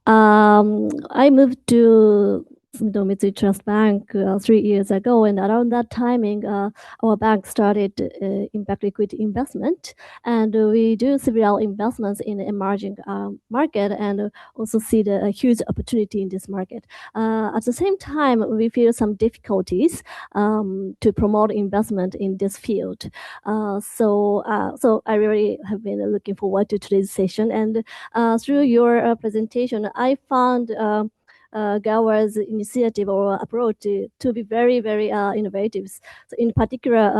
I moved to Sumitomo Mitsui Trust Bank 3 years ago, and around that timing, our bank started impact equity investment, and we do several investments in the emerging market, and also see a huge opportunity in this market. At the same time, we feel some difficulties to promote investment in this field. So I really have been looking forward to today's session, and through your presentation, I found GAWA's initiative or approach to be very, very innovative. So in particular,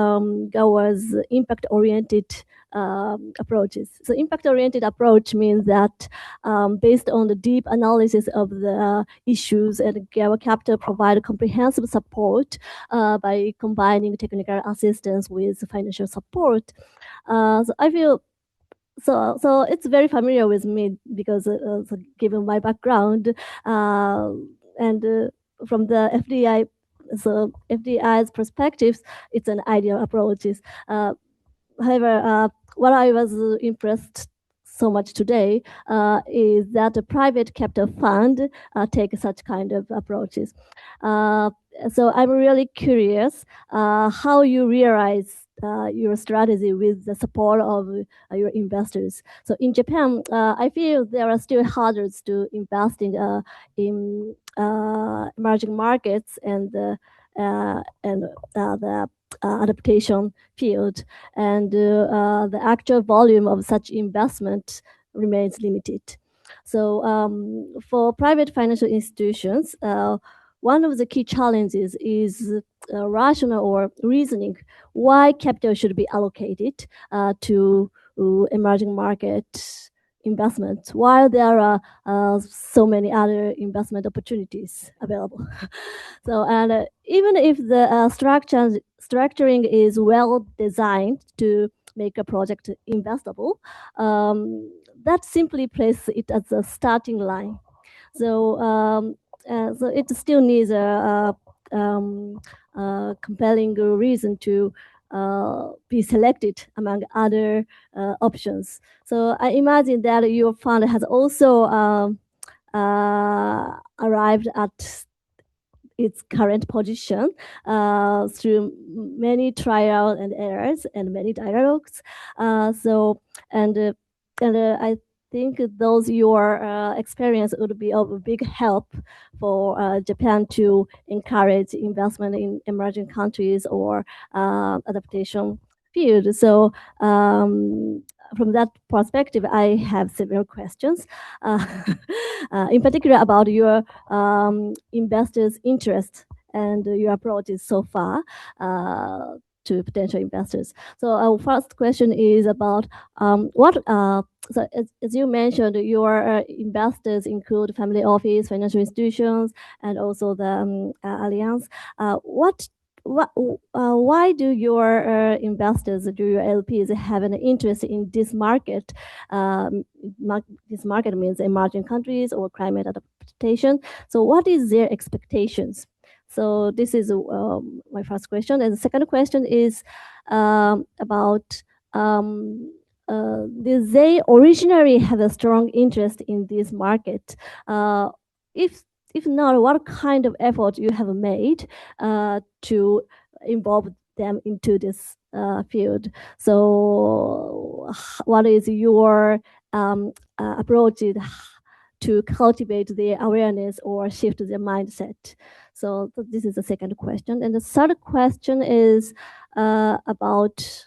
GAWA's impact-oriented approaches. So impact-oriented approach means that based on the deep analysis of the issues, and GAWA Capital provide comprehensive support by combining technical assistance with financial support. So I feel so it's very familiar with me because given my background and from the FDI, so FDI's perspectives, it's an ideal approach. However, what I was impressed so much today is that a private capital fund take such kind of approaches. So I'm really curious how you realize your strategy with the support of your investors. So in Japan, I feel there are still hurdles to investing in emerging markets and the adaptation field, and the actual volume of such investment remains limited. So for private financial institutions, one of the key challenges is rational or reasoning why capital should be allocated to emerging market investment while there are so many other investment opportunities available. So, and even if the structuring is well designed to make a project investable, that simply places it as a starting line. So, so it still needs a compelling reason to be selected among other options. So I imagine that your fund has also arrived at its current position through many trial and errors and many dialogues. So and I think those your experience would be of a big help for Japan to encourage investment in emerging countries or adaptation field. So from that perspective, I have several questions, in particular about your investors' interest and your approaches so far to potential investors. So our first question is about so as you mentioned, your investors include family office, financial institutions, and also the alliance. Why do your investors, do your LPs have an interest in this market? This market means emerging countries or climate adaptation. So what is their expectations? So this is my first question. And the second question is about they originally have a strong interest in this market. If not, what kind of effort you have made to involve them into this field? So what is your approach to cultivate their awareness or shift their mindset? So this is the second question. And the third question is about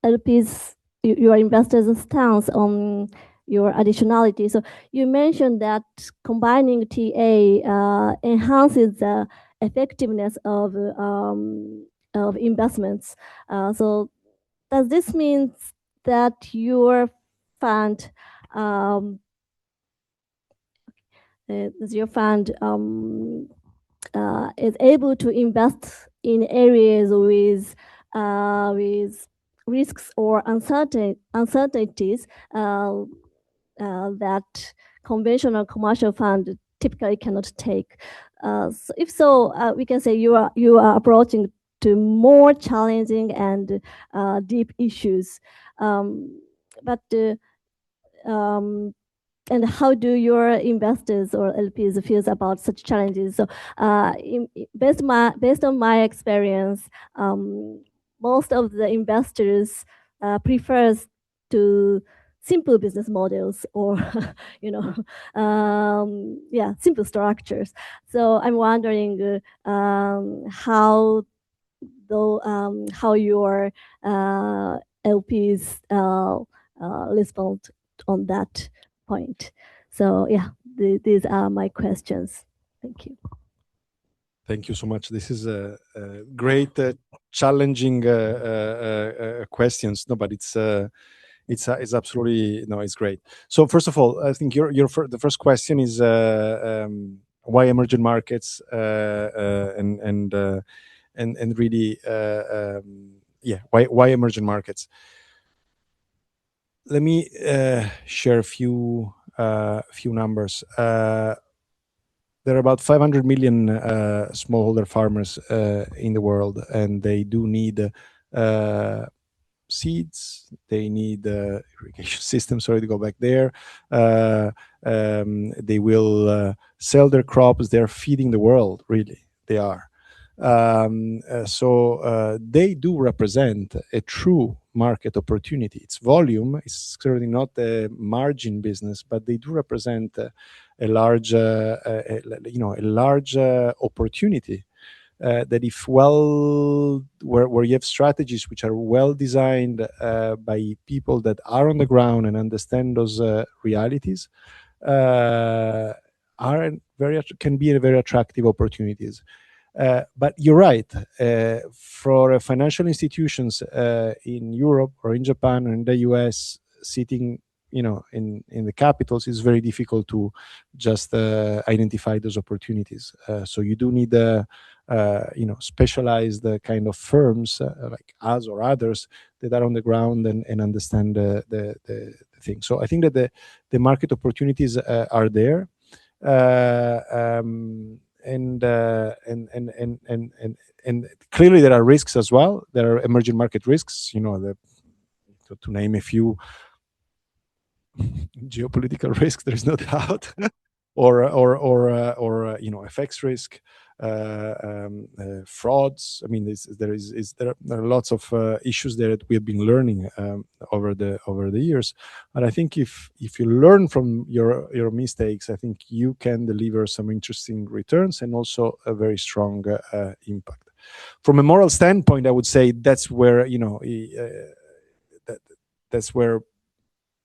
LPs, your investors' stance on your additionality. So you mentioned that combining TA enhances the effectiveness of investments. So does this mean that your fund is able to invest in areas with risks or uncertainties that conventional commercial fund typically cannot take? So if so, we can say you are approaching to more challenging and deep issues. And how do your investors or LPs feel about such challenges? So based on my experience, most of the investors prefers to simple business models or simple structures. So I'm wondering how your LPs respond on that point. So yeah, these are my questions. Thank you. Thank you so much. This is a great, challenging questions. No, but it's absolutely it's great. So first of all, I think the first question is why emerging markets and really why emerging markets. Let me share a few numbers. There are about 500 million smallholder farmers in the world, and they do need seeds. They need irrigation systems. Sorry to go back there. They will sell their crops. They're feeding the world, really. They are. So they do represent a true market opportunity. Its volume is certainly not a margin business, but they do represent a large opportunity. That if where you have strategies which are well designed by people that are on the ground and understand those realities, can be very attractive opportunities. But you're right. For financial institutions in Europe or in Japan or in the US, sitting in the capitals, it's very difficult to just identify those opportunities. So you do need specialized kind of firms like us or others that are on the ground and understand the thing. So I think that the market opportunities are there, and clearly there are risks as well. There are emerging market risks. To name a few, geopolitical risks, there is no doubt, or FX risk, frauds. I mean, there are lots of issues there that we have been learning over the years. And I think if you learn from your mistakes, I think you can deliver some interesting returns and also a very strong impact. From a moral standpoint, I would say that's where that's where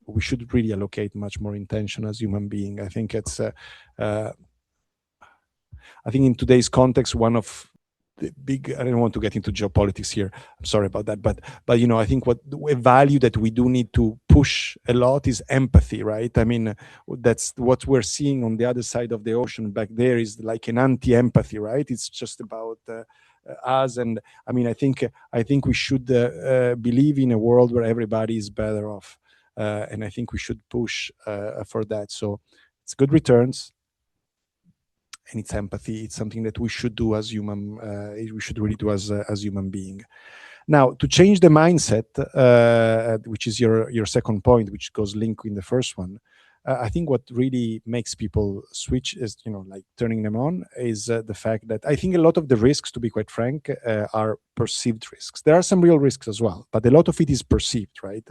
we should really allocate much more intention as human being. I think it's I think in today's context, one of the big, I don't want to get into geopolitics here, I'm sorry about that, but I think a value that we do need to push a lot is empathy, right? I mean, that's what we're seeing on the other side of the ocean back there is like an anti-empathy, right? It's just about us. And I mean, I think we should believe in a world where everybody is better off. And I think we should push for that. So it's good returns, and it's empathy. It's something that we should do as human. We should really do as human being. Now, to change the mindset, which is your second point, which goes linked in the first one. I think what really makes people switch is, like turning them on, is the fact that I think a lot of the risks, to be quite frank, are perceived risks. There are some real risks as well, but a lot of it is perceived, right?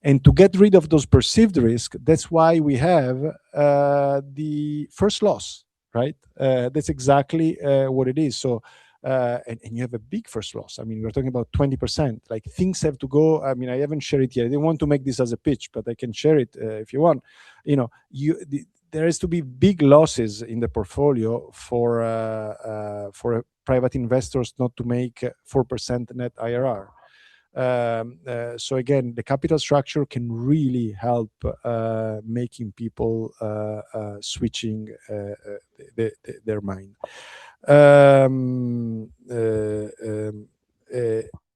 And to get rid of those perceived risks, that's why we have the first loss, right? That's exactly what it is. So, and you have a big first loss. I mean, we're talking about 20%. Like things have to go. I mean, I haven't shared it yet. I didn't want to make this as a pitch, but I can share it if you want. There has to be big losses in the portfolio for private investors not to make 4% net IRR. So again, the capital structure can really help making people switching their mind.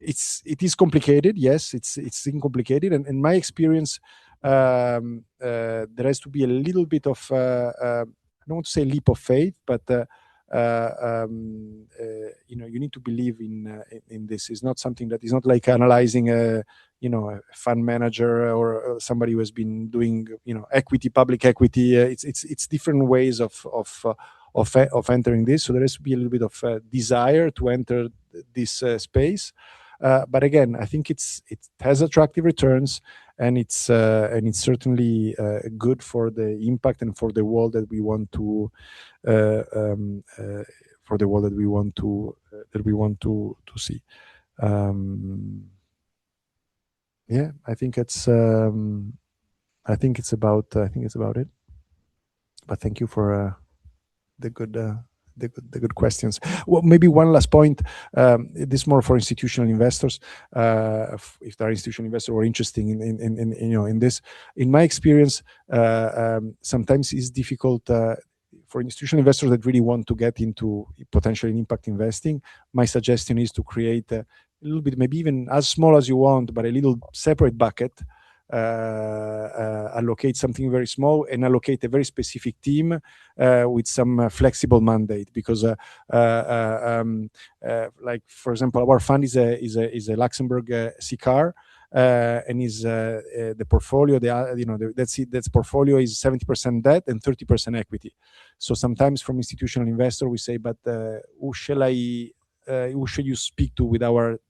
It is complicated. Yes, it's complicated, and in my experience, there has to be a little bit of I don't want to say leap of faith, but you need to believe in this. It's not something that is not like analyzing a fund manager or somebody who has been doing equity, public equity. It's different ways of entering this. So there has to be a little bit of desire to enter this space. But again, I think it has attractive returns, and it's certainly good for the impact and for the world that we want to see. Yeah, I think it's about it. But thank you for the good questions. Well, maybe one last point. This is more for institutional investors. If there are institutional investors who are interested in this, in my experience, sometimes it's difficult for institutional investors that really want to get into potentially impact investing. My suggestion is to create a little bit, maybe even as small as you want, but a little separate bucket. Allocate something very small and allocate a very specific team with some flexible mandate, because like for example, our fund is a Luxembourg SICAR, and is the portfolio, that's portfolio is 70% debt and 30% equity. So sometimes from institutional investor we say, but who should you speak to with our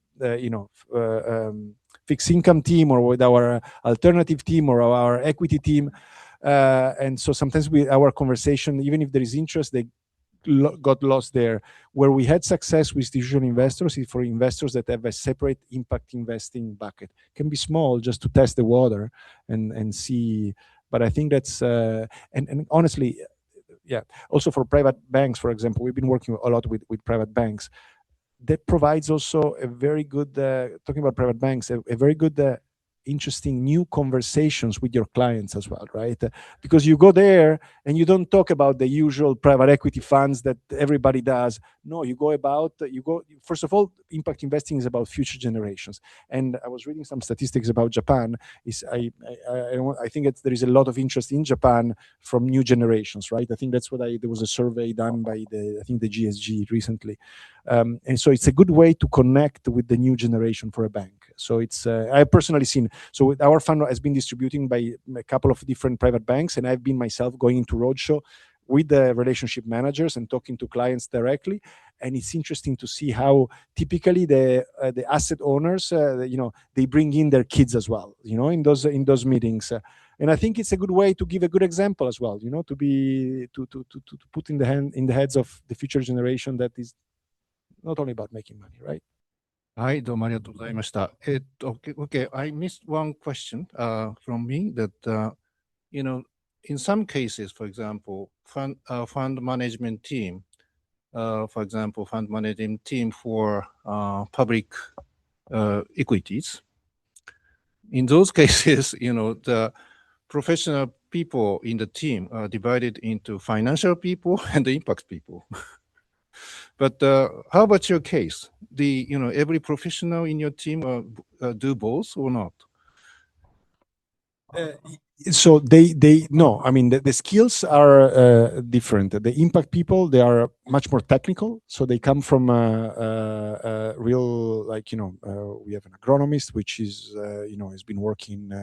fixed income team, or with our alternative team, or our equity team? And so sometimes our conversation, even if there is interest, they got lost there. Where we had success with institutional investors is for investors that have a separate impact investing bucket. It can be small, just to test the water and see. But I think that's and honestly, yeah. Also for private banks, for example, we've been working a lot with private banks. That provides also a very good, talking about private banks, a very good interesting new conversations with your clients as well, right? Because you go there and you don't talk about the usual private equity funds that everybody does. No, first of all, impact investing is about future generations. And I was reading some statistics about Japan. I think there is a lot of interest in Japan from new generations, right? I think that's there was a survey done by the GSG recently. And so it's a good way to connect with the new generation for a bank. So I've personally seen, so our fund has been distributing by a couple of different private banks, and I've been myself going into roadshow with the relationship managers and talking to clients directly. And it's interesting to see how typically the asset owners, they bring in their kids as well, in those meetings. And I think it's a good way to give a good example as well, to put in the heads of the future generation that is not only about making money, right? はい、どうもありがとうございました。Okay, I missed one question from me that, in some cases, for example, fund management team, for example, fund management team for public equities. In those cases, the professional people in the team are divided into financial people and the impact people. But how about your case? Every professional in your team do both or not? So no, I mean, the skills are different. The impact people, they are much more technical. So they come from real, we have an agronomist, which is, has been working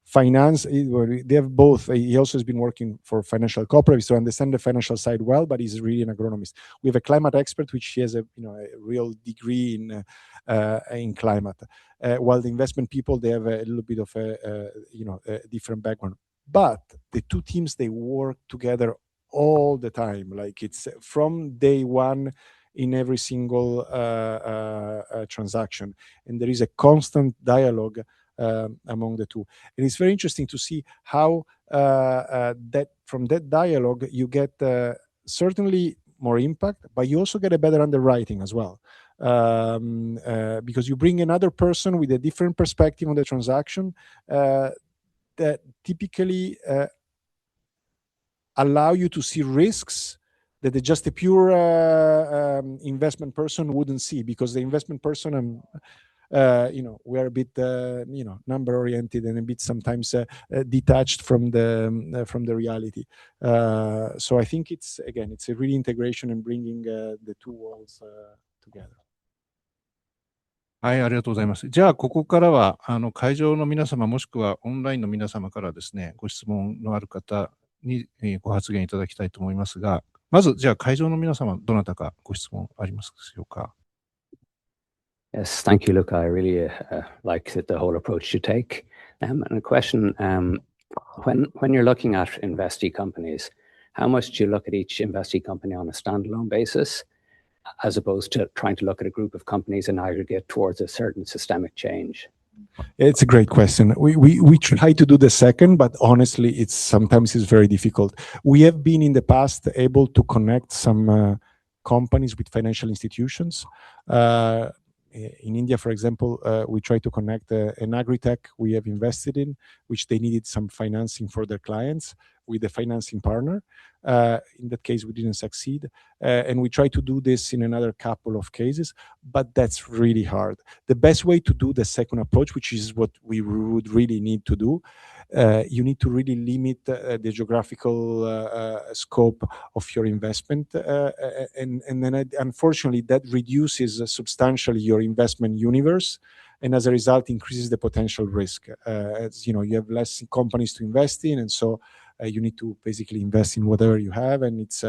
finance. They have both. He also has been working for financial cooperatives to understand the financial side well, but he's really an agronomist. We have a climate expert, which he has a real degree in climate. While the investment people, they have a little bit of a different background. But the two teams, they work together all the time. Like it's from day one in every single transaction, and there is a constant dialogue among the two. And it's very interesting to see how that from that dialogue you get certainly more impact, but you also get a better underwriting as well, because you bring another person with a different perspective on the transaction that typically allow you to see risks that just a pure investment person wouldn't see, because the investment person we are a bit number oriented and a bit sometimes detached from the reality. So I think it's a really integration and bringing the two worlds together. はい、ありがとうございます。じゃあ、ここからは会場の皆様もしくはオンラインの皆様からですね、ご質問のある方にご発言いただきたいと思いますが、まずじゃあ会場の皆様どなたかご質問ありますでしょうか。Yes, thank you, Luca. I really like the whole approach you take. And a question, when you're looking at investee companies, how much do you look at each investee company on a standalone basis, as opposed to trying to look at a group of companies in aggregate towards a certain systemic change? It's a great question. We try to do the second, but honestly, sometimes it's very difficult. We have been in the past able to connect some companies with financial institutions. In India, for example, we try to connect an agri-tech we have invested in, which they needed some financing for their clients with a financing partner. In that case, we didn't succeed. And we try to do this in another couple of cases, but that's really hard. The best way to do the second approach, which is what we would really need to do, you need to really limit the geographical scope of your investment. And then unfortunately, that reduces substantially your investment universe. And as a result, increases the potential risk. As you have less companies to invest in. And so you need to basically invest in whatever you have. And it's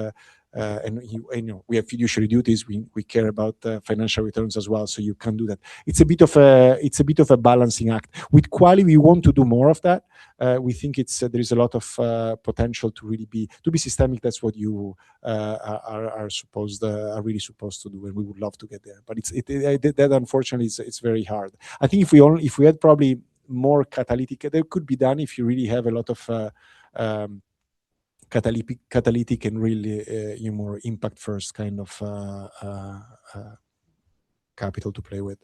we have fiduciary duties. We care about financial returns as well. So you can do that. It's a bit of a balancing act. With Quali, we want to do more of that. We think there is a lot of potential to really be systemic. That's what you are really supposed to do, and we would love to get there. But that unfortunately it's very hard. I think if we had probably more catalytic, that could be done if you really have a lot of catalytic and really more impact first kind of capital to play with.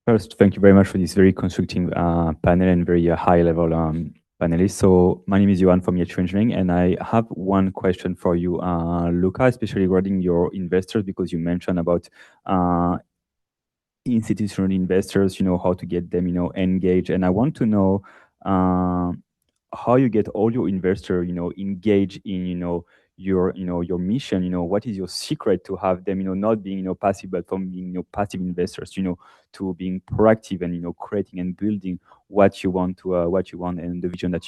First, thank you very much for this very constructive panel and very high-level panelists. So my name is Johan from EH Engineering, and I have one question for you, Luca, especially regarding your investors, because you mentioned about institutional investors, how to get them, engaged. And I want to know how you get all your investors, engaged in, your mission. What is your secret to have them, not being, passive, but from being, passive investors, to being proactive and, creating and building what you want and the vision that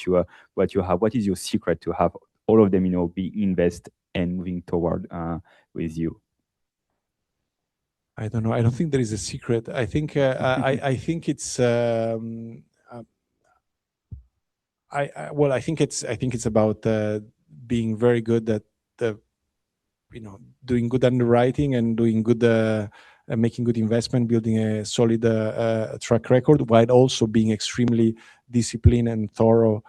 what you have. What is your secret to have all of them, be invest and moving toward with you? I don't know. I don't think there is a secret. I think I think it's I think it's about being very good at doing good underwriting and doing good making good investment, building a solid track record, while also being extremely disciplined and thorough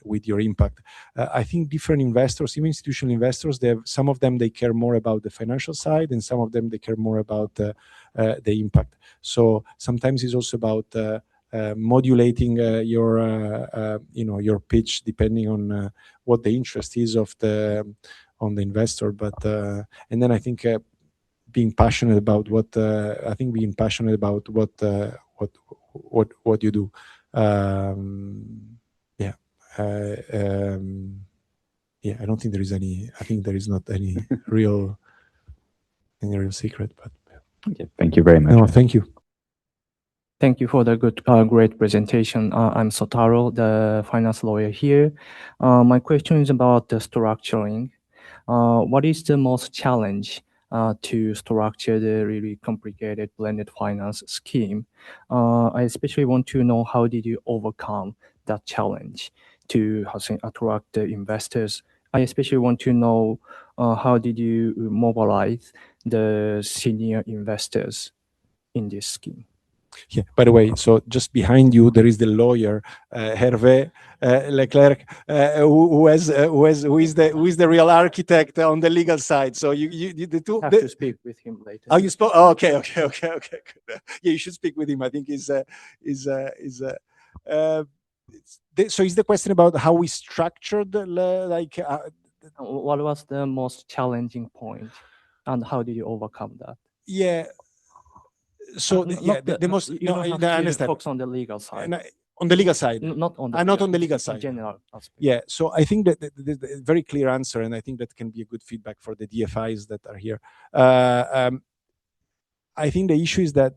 with your impact. I think different investors, even institutional investors, some of them, they care more about the financial side, and some of them, they care more about the impact. So sometimes it's also about modulating your pitch depending on what the interest is on the investor. But and then I think being passionate about what you do. I don't think there is any. I think there is not any real secret. But okay, thank you very much. No, thank you. Thank you for the great presentation. I'm Sotaro, the finance lawyer here. My question is about the structuring. What is the most challenge to structure the really complicated blended finance scheme? I especially want to know, how did you overcome that challenge to attract the investors? I especially want to know, how did you mobilize the senior investors in this scheme? Yeah. By the way, so just behind you there is the lawyer Hervé Leclerc, who is the real architect on the legal side. So you the two have to speak with him later. Oh, you spoke. Oh, okay. Yeah, you should speak with him. I think so is the question about how we structured what was the most challenging point, and how did you overcome that? Yeah. So the most. You don't have to focus on the legal side. On the legal side, not on the legal side. General aspect. Yeah. So I think that the very clear answer, and I think that can be a good feedback for the DFIs that are here. I think the issue is that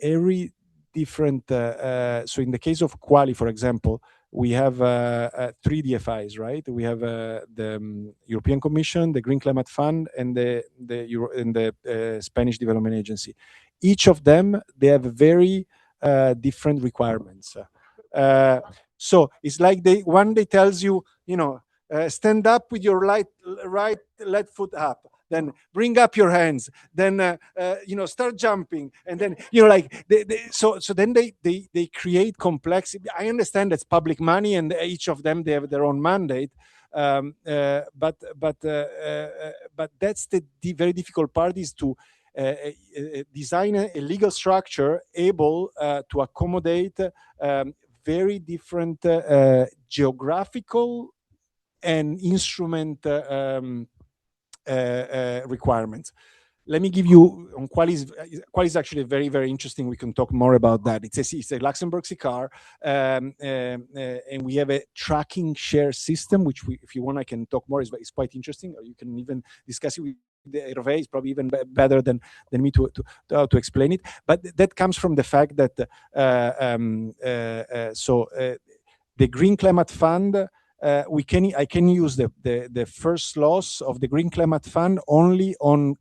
every different. So in the case of Quali, for example, we have 3 DFIs, right? We have the European Commission, the Green Climate Fund, and the Spanish Development Agency. Each of them, they have very different requirements. So it's like one day tells you, stand up with your right left foot up. Then bring up your hands. Then start jumping, and then so then they create complexity. I understand that's public money, and each of them, they have their own mandate. But that's the very difficult part, is to design a legal structure able to accommodate very different geographical and instrument requirements. Let me give you on Quali is actually very, very interesting. We can talk more about that. It's a Luxembourg SICAR, and we have a tracking share system, which if you want, I can talk more. It's quite interesting. Or you can even discuss it with Hervé. It's probably even better than me to explain it. But that comes from the fact that the Green Climate Fund. I can use the first loss of the Green Climate Fund only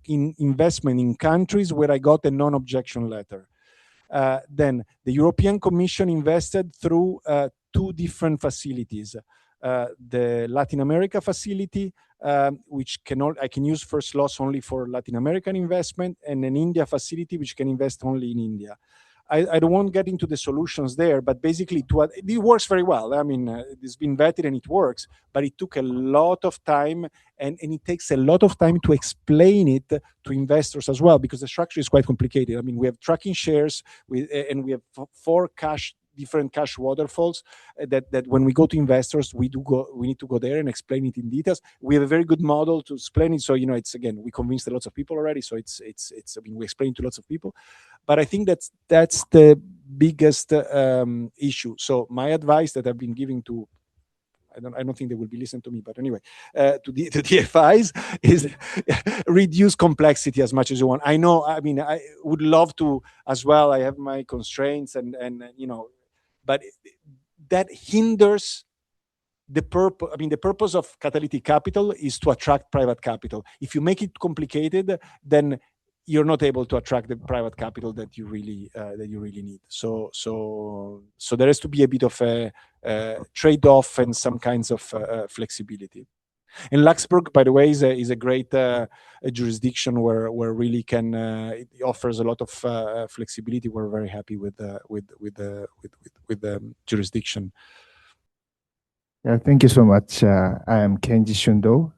in investment in countries where I got a non-objection letter. Then the European Commission invested through 2 different facilities. The Latin America facility, which I can use first loss only for Latin American investment, and an India facility which can invest only in India. I don't want to get into the solutions there, but basically it works very well. I mean, it's been vetted and it works, but it took a lot of time, and it takes a lot of time to explain it to investors as well, because the structure is quite complicated. I mean, we have tracking shares, and we have four different cash waterfalls that when we go to investors, we need to go there and explain it in details. We have a very good model to explain it. So, it's, again, we convinced lots of people already. So it's I mean, we explain to lots of people, but I think that's the biggest issue. So my advice that I've been giving to, I don't think they will be listening to me, but anyway, to the DFIs is reduce complexity as much as you want. I know, I mean, I would love to as well. I have my constraints and but that hinders the purpose. I mean, the purpose of catalytic capital is to attract private capital. If you make it complicated, then you're not able to attract the private capital that you really need. So there has to be a bit of a trade-off and some kinds of flexibility. And Luxembourg, by the way, is a great jurisdiction where really it offers a lot of flexibility. We're very happy with the jurisdiction. Yeah, thank you so much. I am Kenji Shundo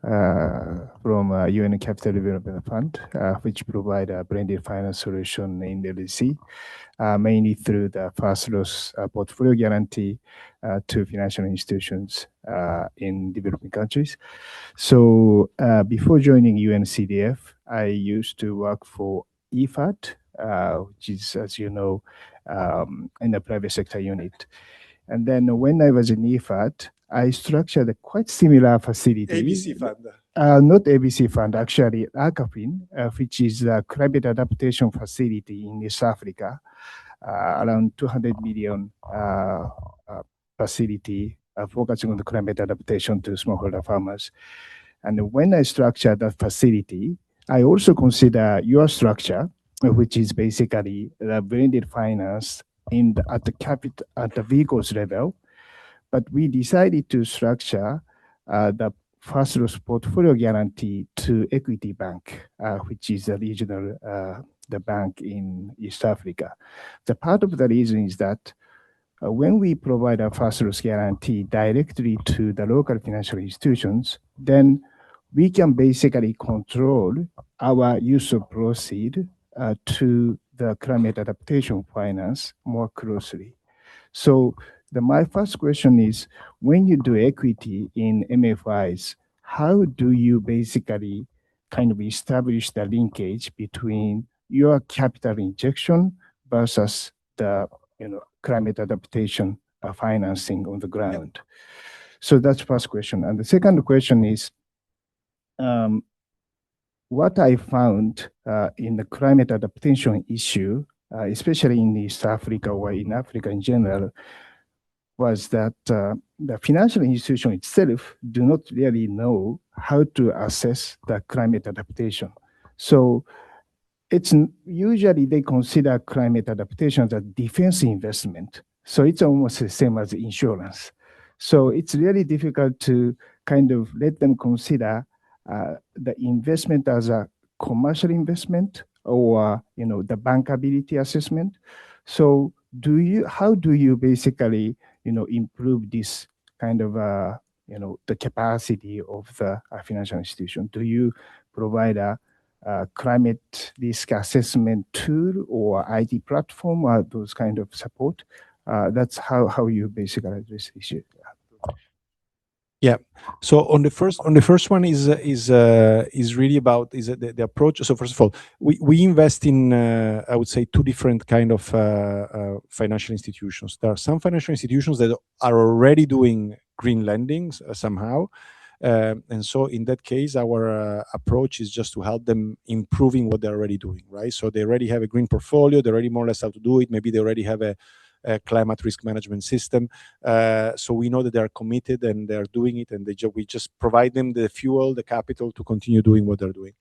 from UN Capital Development Fund, which provide a blended finance solution in the LDC, mainly through the first loss portfolio guarantee to financial institutions in developing countries. So before joining UNCDF, I used to work for EFAD, which is, as you know, in the private sector unit. And then when I was in EFAD, I structured a quite similar facility. ABC Fund. Not ABC Fund, actually, ACAFIN, which is a climate adaptation facility in East Africa, around 200 million facility focusing on the climate adaptation to smallholder farmers. And when I structured that facility, I also consider your structure, which is basically the blended finance at the vehicles level. But we decided to structure the first loss portfolio guarantee to Equity Bank, which is a regional the bank in East Africa. The part of the reason is that when we provide a first loss guarantee directly to the local financial institutions, then we can basically control our use of proceeds to the climate adaptation finance more closely. So my first question is, when you do equity in MFIs, how do you basically kind of establish the linkage between your capital injection versus the climate adaptation financing on the ground? Yep. So that's the first question. And the second question is, what I found in the climate adaptation issue, especially in East Africa or in Africa in general, was that the financial institution itself do not really know how to assess the climate adaptation. So it's usually they consider climate adaptation as a defense investment. So it's almost the same as insurance. So it's really difficult to kind of let them consider the investment as a commercial investment or the bankability assessment. So how do you basically improve this kind of the capacity of the financial institution? Do you provide a climate risk assessment tool or IT platform or those kind of support? That's how you basically address this issue. Yeah. So on the first one is really about the approach. So first of all, we invest in I would say two different kind of financial institutions. There are some financial institutions that are already doing green lending somehow, and so in that case, our approach is just to help them improving what they're already doing, right? So they already have a green portfolio. They already more or less how to do it. Maybe they already have a climate risk management system. So we know that they are committed and they are doing it, and we just provide them the fuel, the capital to continue doing what they're doing.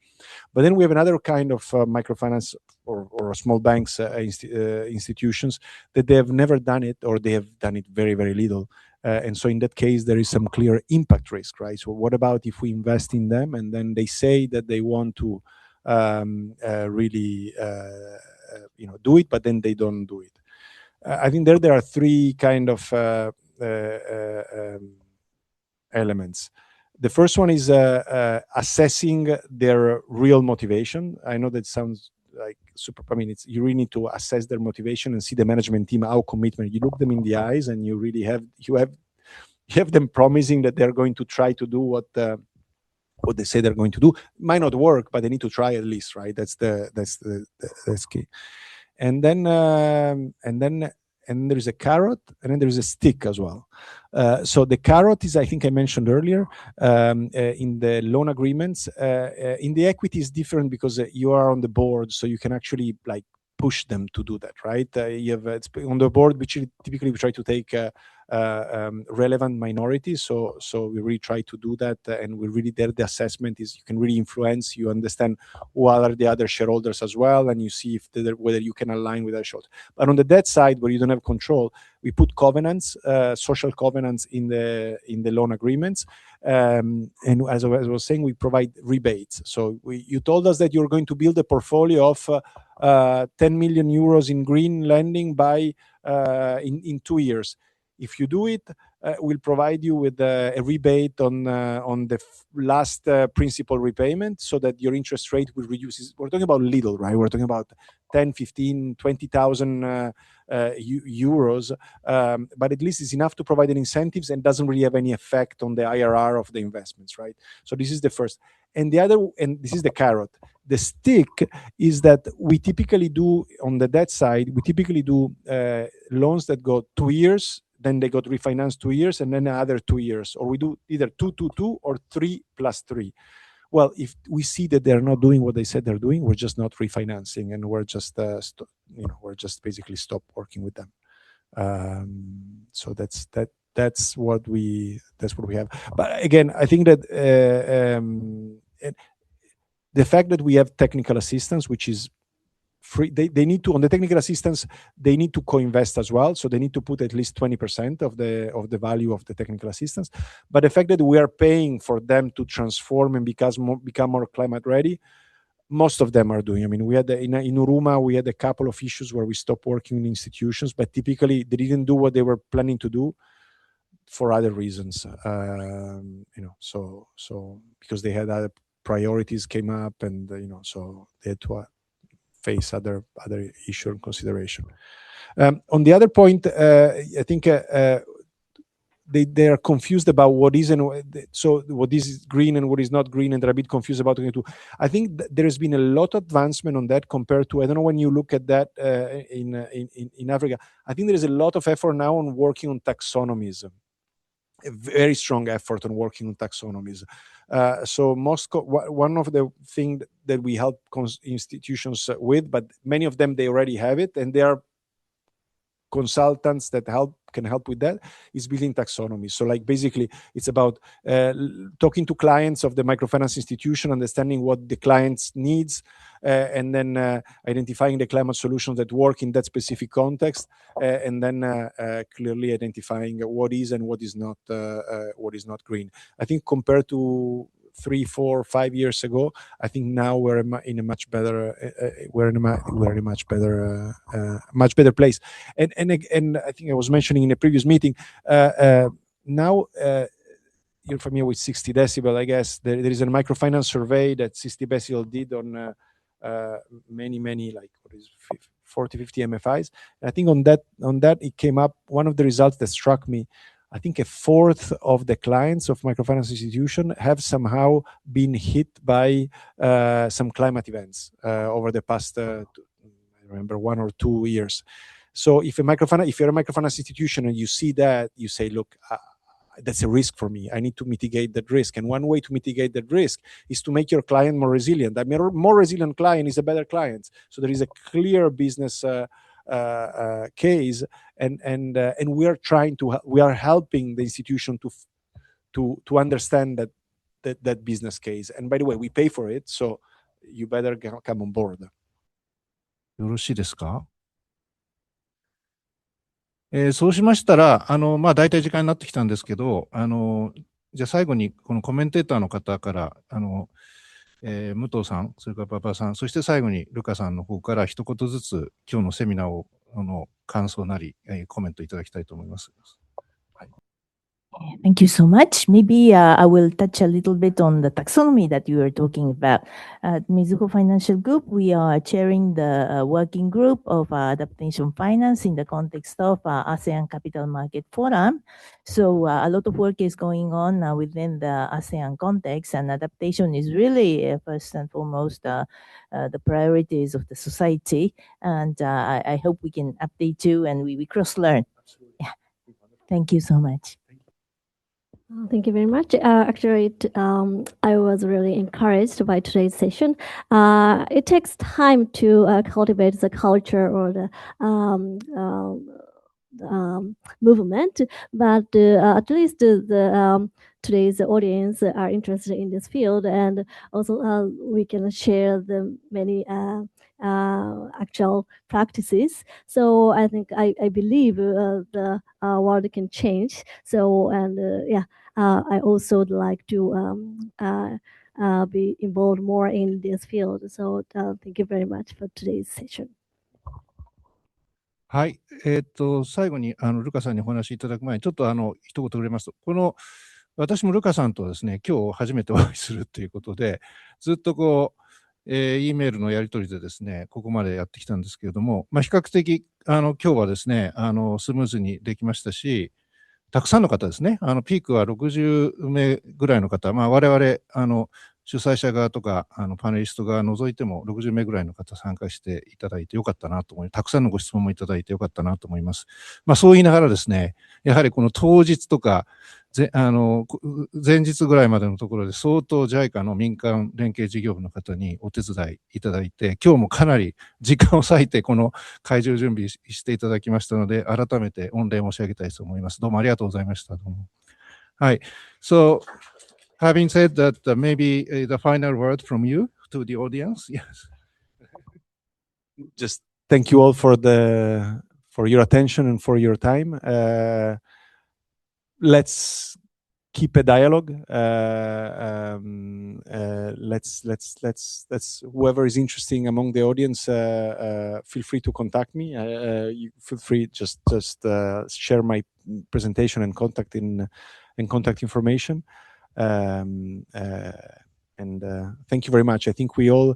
But then we have another kind of microfinance or small banks institutions that they have never done it, or they have done it very, very little. And so in that case, there is some clear impact risk, right? So what about if we invest in them and then they say that they want to really do it, but then they don't do it. I think there are three kind of elements. The first one is assessing their real motivation. I know that sounds like super. I mean, you really need to assess their motivation and see the management team, how commitment. You look them in the eyes, and you really have them promising that they're going to try to do what they say they're going to do. Might not work, but they need to try at least, right? That's key. And then there is a carrot, and then there is a stick as well. So the carrot is, I think I mentioned earlier, in the loan agreements. In the equity is different because you are on the board, so you can actually like push them to do that, right? You have it's on the board, which typically we try to take relevant minorities. So we really try to do that, and we really there the assessment is you can really influence. You understand what are the other shareholders as well, and you see if whether you can align with their shareholders. But on the debt side, where you don't have control, we put covenants, social covenants in the loan agreements, and as I was saying, we provide rebates. So you told us that you're going to build a portfolio of 10 million euros in green lending by in 2 years. If you do it, we'll provide you with a rebate on the last principal repayment, so that your interest rate will reduce. We're talking about little, right? We're talking about 10, 15, 20,000 euros, but at least it's enough to provide an incentives and doesn't really have any effect on the IRR of the investments, right? So this is the first. And the other, and this is the carrot. The stick is that we typically do, on the debt side, we typically do loans that go 2 years, then they got refinanced 2 years, and then another 2 years. Or we do either 2, 2, 2, or 3 plus 3. Well, if we see that they're not doing what they said they're doing, we're just not refinancing, and we're just, we're just basically stop working with them. So that's what we have. But again, I think that the fact that we have technical assistance, which is free, they need to, on the technical assistance, they need to co-invest as well. So they need to put at least 20% of the value of the technical assistance. But the fact that we are paying for them to transform and become more climate ready, most of them are doing. I mean, we had in Uruma, we had a couple of issues where we stopped working in institutions, but typically they didn't do what they were planning to do for other reasons. So because they had other priorities came up, and so they had to face other issue and consideration. On the other point, I think they are confused about what is what is green and what is not green, and they're a bit confused about it too. I think there has been a lot of advancement on that compared to, I don't know when you look at that in Africa. I think there is a lot of effort now on working on taxonomies. A very strong effort on working on taxonomies. So one of the things that we help institutions with, but many of them, they already have it, and they are consultants that can help with that, is building taxonomy. So like basically it's about talking to clients of the microfinance institution, understanding what the client's needs, and then identifying the climate solutions that work in that specific context, and then clearly identifying what is and what is not green. I think compared to 3, 4, 5 years ago, I think now we're in a much better much better place. And I think I was mentioning in a previous meeting, now you're familiar with 60 decibel, I guess. There is a microfinance survey that 60 decibel did on many, like 40, 50 MFIs. And I think on that it came up, one of the results that struck me, I think 1/4 of the clients of microfinance institution have somehow been hit by some climate events over the past, I remember, 1 or 2 years. So if you're a microfinance institution and you see that, you say, look, that's a risk for me. I need to mitigate that risk. And one way to mitigate that risk is to make your client more resilient. I mean, a more resilient client is a better client. So there is a clear business case, and we are helping the institution to understand that business case. And by the way, we pay for it, so you better come on board. よろしいですか？そうしましたら、大体時間になってきたんですけど、じゃあ最後にこのコメンテーターの方から、武藤さん、それから馬場さん、そして最後にルカさんの方から一言ずつ今日のセミナーを感想なり、コメントいただきたいと思います。Thank you so much. Maybe I will touch a little bit on the taxonomy that you were talking about. At Mizuho Financial Group, we are chairing the working group of adaptation finance in the context of ASEAN Capital Market Forum. So a lot of work is going on within the ASEAN context, and adaptation is really first and foremost the priorities of the society. And I hope we can update you and we cross-learn. Yeah. Thank you so much. Thank you very much. Actually, I was really encouraged by today's session. It takes time to cultivate the culture or the movement, but at least today's audience are interested in this field, and also we can share the many actual practices. So I think I believe the world can change. So I also would like to be involved more in this field. So thank you very much for today's session. はい。最後にルカさんにお話しいただく前に、ちょっと一言触れますと、私もルカさんとですね、今日初めてお会いするということで、ずっとEメールのやり取りでですね、ここまでやってきたんですけれども、比較的、今日はですね、スムーズにできましたし、たくさんの方ですね、ピークは60名ぐらいの方、我々、主催者側とか、パネリスト側除いても60名ぐらいの方参加していただいてよかったなと思い、たくさんのご質問もいただいてよかったなと思います。そう言いながらですね、やはりこの当日とか、前日ぐらいまでのところで相当 JICA の民間連携事業部の方にお手伝いいただいて、今日もかなり時間を割いてこの会場準備していただきましたので、改めて御礼申し上げたいと思います。どうもありがとうございました。どうも。はい。So, having said that, maybe the final word from you to the audience. Yes. Just thank you all for your attention and for your time. Let's keep a dialogue. Let's whoever is interesting among the audience, feel free to contact me. You feel free just share my presentation and contact information. And thank you very much. I think we all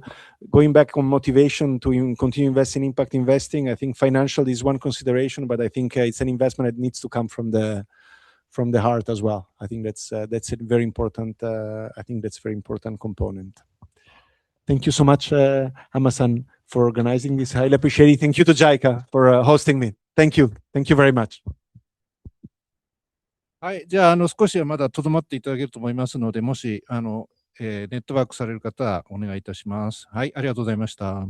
going back on motivation to continue investing in impact investing. I think financial is one consideration, but I think it's an investment that needs to come from the heart as well. I think that's a very important. I think that's a very important component. Thank you so much, Amma-san, for organizing this. Highly appreciate it. Thank you to JICA for hosting me. Thank you. Thank you very much. はい。じゃあ、少しはまだとどまっていただけると思いますので、もし、ネットワークされる方はお願いいたします。はい。ありがとうございました。